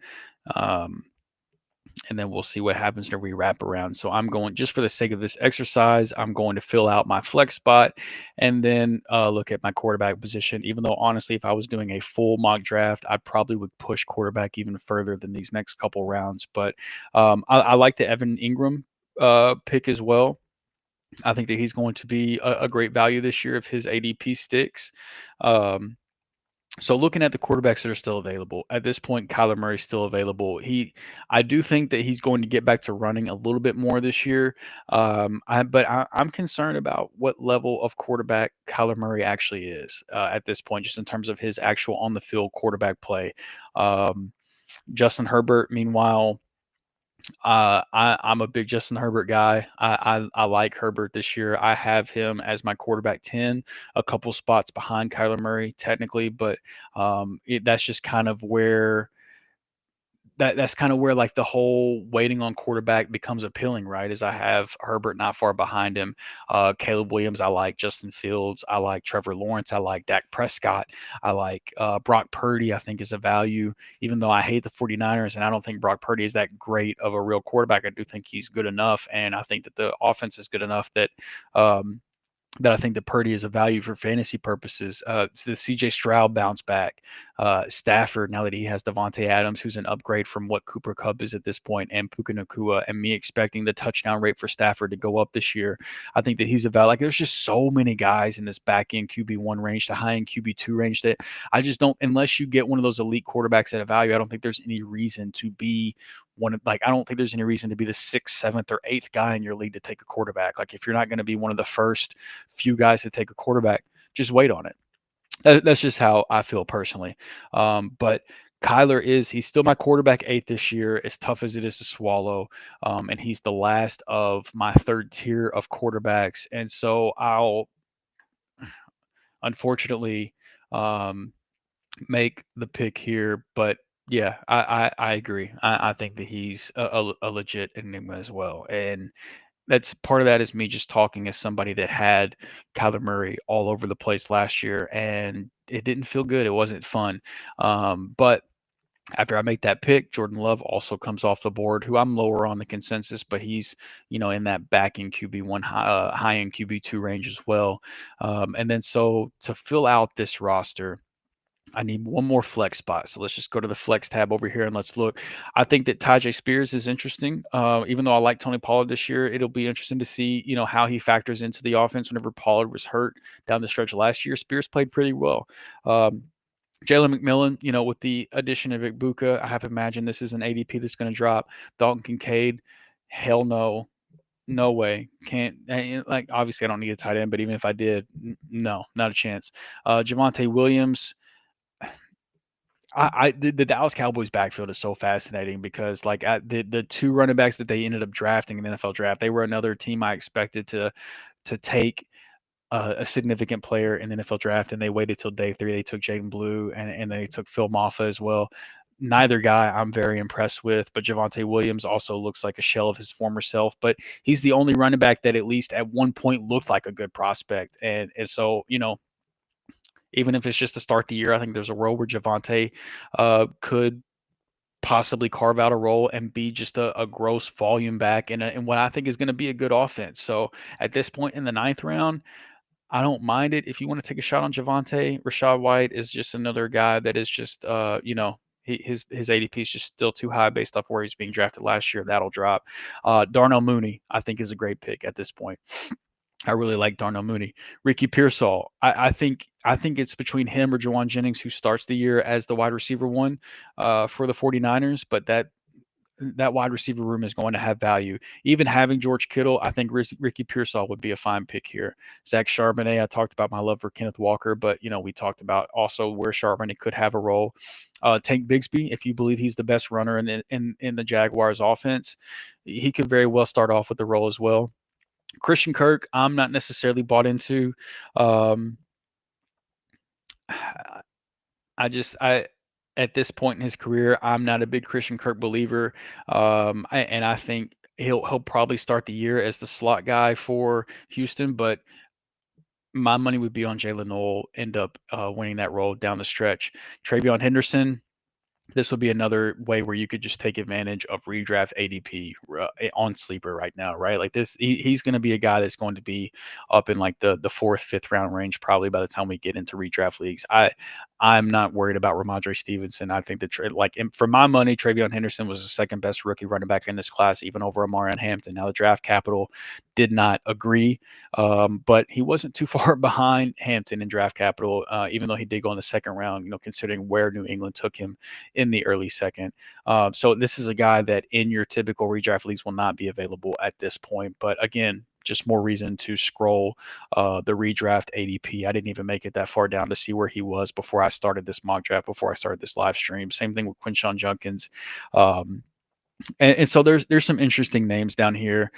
And then we'll see what happens to wrap around. So I'm going, just for the sake of this exercise, I'm going to fill out my flex spot and then look at my quarterback position. Even though, honestly, if I was doing a full mock draft, I probably would push quarterback even further than these next couple rounds. But I like the Evan Ingram pick as well. I think that he's going to be a great value this year if his ADP sticks. So looking at the quarterbacks that are still available at this point, Kyler Murray is still available. I do think that he's going to get back to running a little bit more this year. I'm concerned about what level of quarterback Kyler Murray actually is at this point, just in terms of his actual on the field quarterback play. Justin Herbert, meanwhile, I'm a big Justin Herbert guy. I like Herbert this year. I have him as my quarterback 10, a couple spots behind Kyler Murray technically, but that's just kind of where that's kind of where like the whole waiting on quarterback becomes appealing, right? As I have Herbert not far behind him, Caleb Williams, I like Justin Fields, I like Trevor Lawrence, I like Dak Prescott, I like Brock Purdy, I think is a value, even though I hate the 49ers and I don't think Brock Purdy is that great of a real quarterback. I do think he's good enough, and I think that the offense is good enough that I think that Purdy is a value for fantasy purposes. So the CJ Stroud bounce back. Stafford, now that he has Devontae Adams, who's an upgrade from what Cooper Kupp is at this point, and Puka Nacua, and me expecting the touchdown rate for Stafford to go up this year. I think that he's a value. Like, there's just so many guys in this back end QB1 range to high end QB2 range that I just don't, unless you get one of those elite quarterbacks at a value, I don't think there's any reason to be I don't think there's any reason to be the sixth, seventh, or eighth guy in your league to take a quarterback. Like, if you're not going to be one of the first few guys to take a quarterback, just wait on it. That's just how I feel personally. But Kyler he's still my quarterback 8 this year, as tough as it is to swallow. And he's the last of my third tier of quarterbacks. And so I'll unfortunately um, make the pick here. But yeah, I agree. I think that he's a legit enigma as well. And that's part of that is me just talking as somebody that had Kyler Murray all over the place last year, and it didn't feel good. It wasn't fun. But after I make that pick, Jordan Love also comes off the board, who I'm lower on the consensus, but he's in that back in QB1, high end QB2 range as well. And then so to fill out this roster, I need one more flex spot. So let's just go to the flex tab over here and let's look. I think that Tajay Spears is interesting. Even though I like Tony Pollard this year, it'll be interesting to see, how he factors into the offense whenever Pollard was hurt down the stretch last year. Spears played pretty well. Jalen McMillan, with the addition of Ibuka, I have to imagine this is an ADP that's going to drop. Dalton Kincaid, hell no. No way. Can't like obviously I don't need a tight end, but even if I did, no, not a chance. Javonte Williams, the Dallas Cowboys backfield is so fascinating because like the two running backs that they ended up drafting in the NFL draft, they were another team I expected to take a significant player in the NFL draft, and they waited till day 3. They took Jaden Blue and they took Phil Maffa as well. Neither guy I'm very impressed with, but Javonte Williams also looks like a shell of his former self. But he's the only running back that at least at one point looked like a good prospect, and so even if it's just to start the year, I think there's a role where Javonte could possibly carve out a role and be just a gross volume back in what I think is going to be a good offense. So at this point in the 9th round, I don't mind it. If you want to take a shot on Javonte, Rashad White is just another guy that is just, his ADP is just still too high based off where he's being drafted last year. That'll drop. Darnell Mooney, I think, is a great pick at this point. I really like Darnell Mooney. Ricky Pearsall, I think it's between him or Jawan Jennings who starts the year as the wide receiver one for the 49ers, but that wide receiver room is going to have value. Even having George Kittle, I think Ricky Pearsall would be a fine pick here. Zach Charbonnet, I talked about my love for Kenneth Walker, but we talked about also where Charbonnet could have a role. Tank Bigsby, if you believe he's the best runner in the Jaguars offense, he could very well start off with the role as well. Christian Kirk, I'm not necessarily bought into. Um, I at this point in his career, I'm not a big Christian Kirk believer, and I think he'll probably start the year as the slot guy for Houston, but my money would be on Jalen Noel end up winning that role down the stretch. Travion Henderson, this will be another way where you could just take advantage of redraft ADP on sleeper right now, right? Like he's going to be a guy that's going to be up in like the 4th, 5th round range probably by the time we get into redraft leagues. I'm not worried about Ramondre Stevenson. I think that for my money, Travion Henderson was the second best rookie running back in this class, even over Amarian Hampton. Now the draft capital did not agree, but he wasn't too far behind Hampton in draft capital, even though he did go in the 2nd round. Considering where New England took him in the early 2nd. So this is a guy that in your typical redraft leagues will not be available at this point. But again, just more reason to scroll the redraft ADP. I didn't even make it that far down to see where he was before I started this mock draft, before I started this live stream. Same thing with Quinshon Junkins. And so there's some interesting names down here.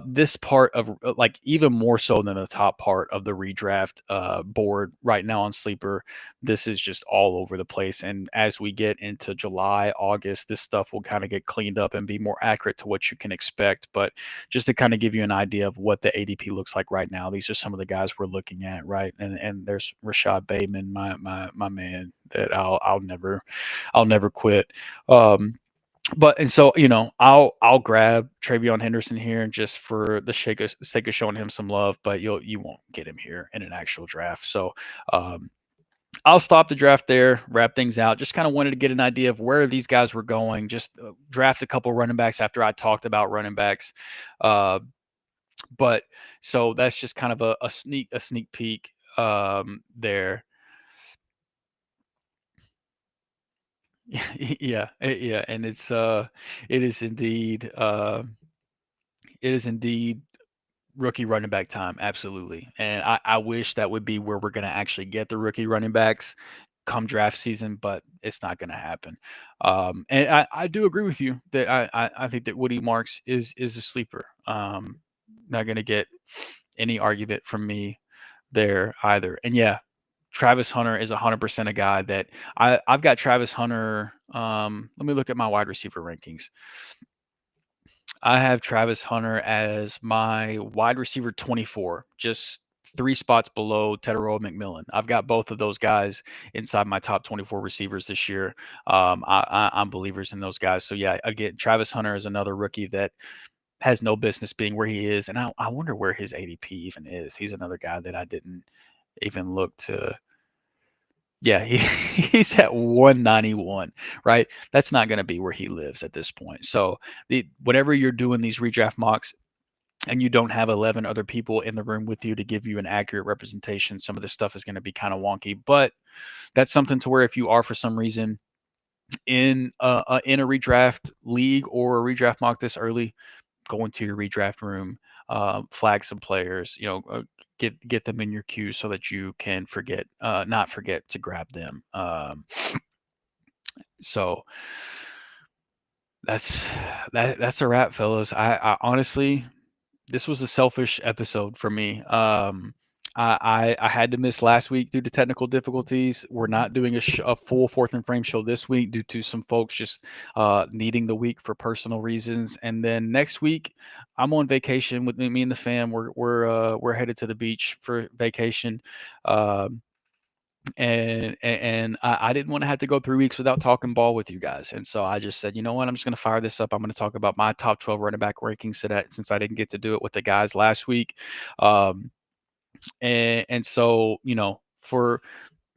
This part of like even more so than the top part of the redraft board right now on Sleeper, this is just all over the place. And as we get into July, August, this stuff will kind of get cleaned up and be more accurate to what you can expect. But just to kind of give you an idea of what the ADP looks like right now, these are some of the guys we're looking at, right? And there's Rashad Bateman, my man, that I'll never quit. And so I'll grab Travion Henderson here just for the sake of showing him some love, but you won't get him here in an actual draft. So I'll stop the draft there, wrap things out. Just kind of wanted to get an idea of where these guys were going. Just draft a couple running backs after I talked about running backs. But so that's just kind of a sneak peek there. Yeah, and it is indeed rookie running back time, absolutely. And I wish that would be where we're going to actually get the rookie running backs come draft season, but it's not going to happen. And I do agree with you that I think that Woody Marks is a sleeper. Not going to get any argument from me there either. And yeah, Travis Hunter is 100% a guy that I've got Travis Hunter. Let me look at my wide receiver rankings. I have Travis Hunter as my wide receiver 24, just 3 spots below Tedero McMillan. I've got both of those guys inside my top 24 receivers this year. I'm believers in those guys. So yeah, again, Travis Hunter is another rookie that has no business being where he is, and I wonder where his ADP even is. He's another guy that I didn't even look to. Yeah, he's at 191, right? That's not going to be where he lives at this point. So whenever you're doing these redraft mocks and you don't have 11 other people in the room with you to give you an accurate representation, some of this stuff is going to be kind of wonky. But that's something to where if you are for some reason in a redraft league or a redraft mock this early, go into your redraft room, flag some players, get them in your queue so that you can not forget to grab them. So that's a wrap, fellas. I honestly, this was a selfish episode for me. I had to miss last week due to technical difficulties. We're not doing a full Fourth and Frame show this week due to some folks just needing the week for personal reasons. And then next week, I'm on vacation with me and the fam. We're headed to the beach for vacation. And I didn't want to have to go 3 weeks without talking ball with you guys. And so I just said, you know what, I'm just going to fire this up. I'm going to talk about my top 12 running back rankings today, since I didn't get to do it with the guys last week. And so, for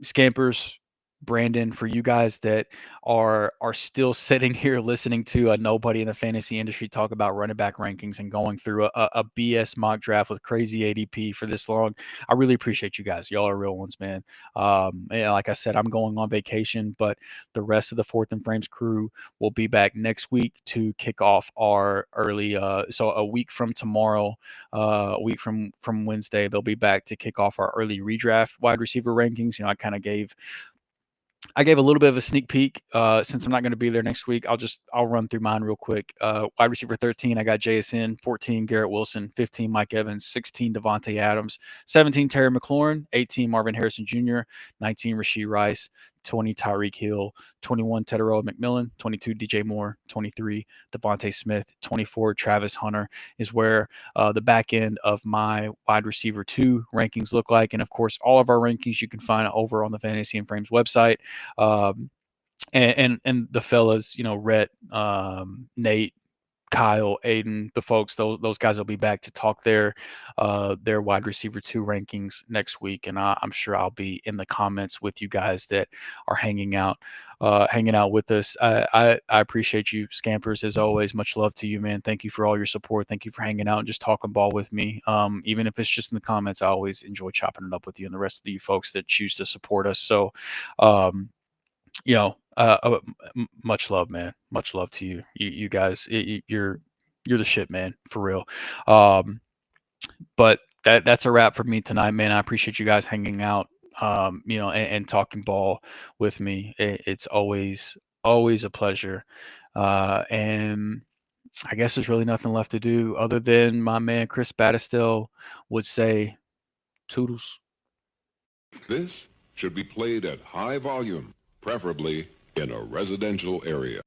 Scampers, Brandon, for you guys that are still sitting here listening to a nobody in the fantasy industry talk about running back rankings and going through a BS mock draft with crazy ADP for this long, I really appreciate you guys. Y'all are real ones, man. And like I said, I'm going on vacation, but the rest of the Fourth and Frames crew will be back next week to kick off our early. So a week from tomorrow, a week from Wednesday, they'll be back to kick off our early redraft wide receiver rankings. I gave a little bit of a sneak peek. Since I'm not going to be there next week, I'll run through mine real quick. Wide receiver 13, I got JSN. 14, Garrett Wilson. 15, Mike Evans. 16, Devontae Adams. 17, Terry McLaurin. 18, Marvin Harrison Jr. 19, Rashee Rice. 20, Tyreek Hill. 21, Tedero McMillan. 22, DJ Moore. 23, Devontae Smith. 24, Travis Hunter is where the back end of my wide receiver 2 rankings look like. And of course, all of our rankings you can find over on the Fantasy and Frames website. And the fellas, Rhett, Nate, Kyle, Aiden, the folks, those guys will be back to talk their wide receiver 2 rankings next week, and I'm sure I'll be in the comments with you guys that are hanging out with us. I appreciate you, Scampers, as always. Much love to you, man. Thank you for all your support. Thank you for hanging out and just talking ball with me. Even if it's just in the comments, I always enjoy chopping it up with you and the rest of you folks that choose to support us. So, much love, man. Much love to you. You guys, you're the shit, man, for real. But that's a wrap for me tonight, man. I appreciate you guys hanging out, and talking ball with me. It's always a pleasure. And I guess there's really nothing left to do other than my man Chris Battistell would say, toodles.
This should be played at high volume, preferably in a residential area.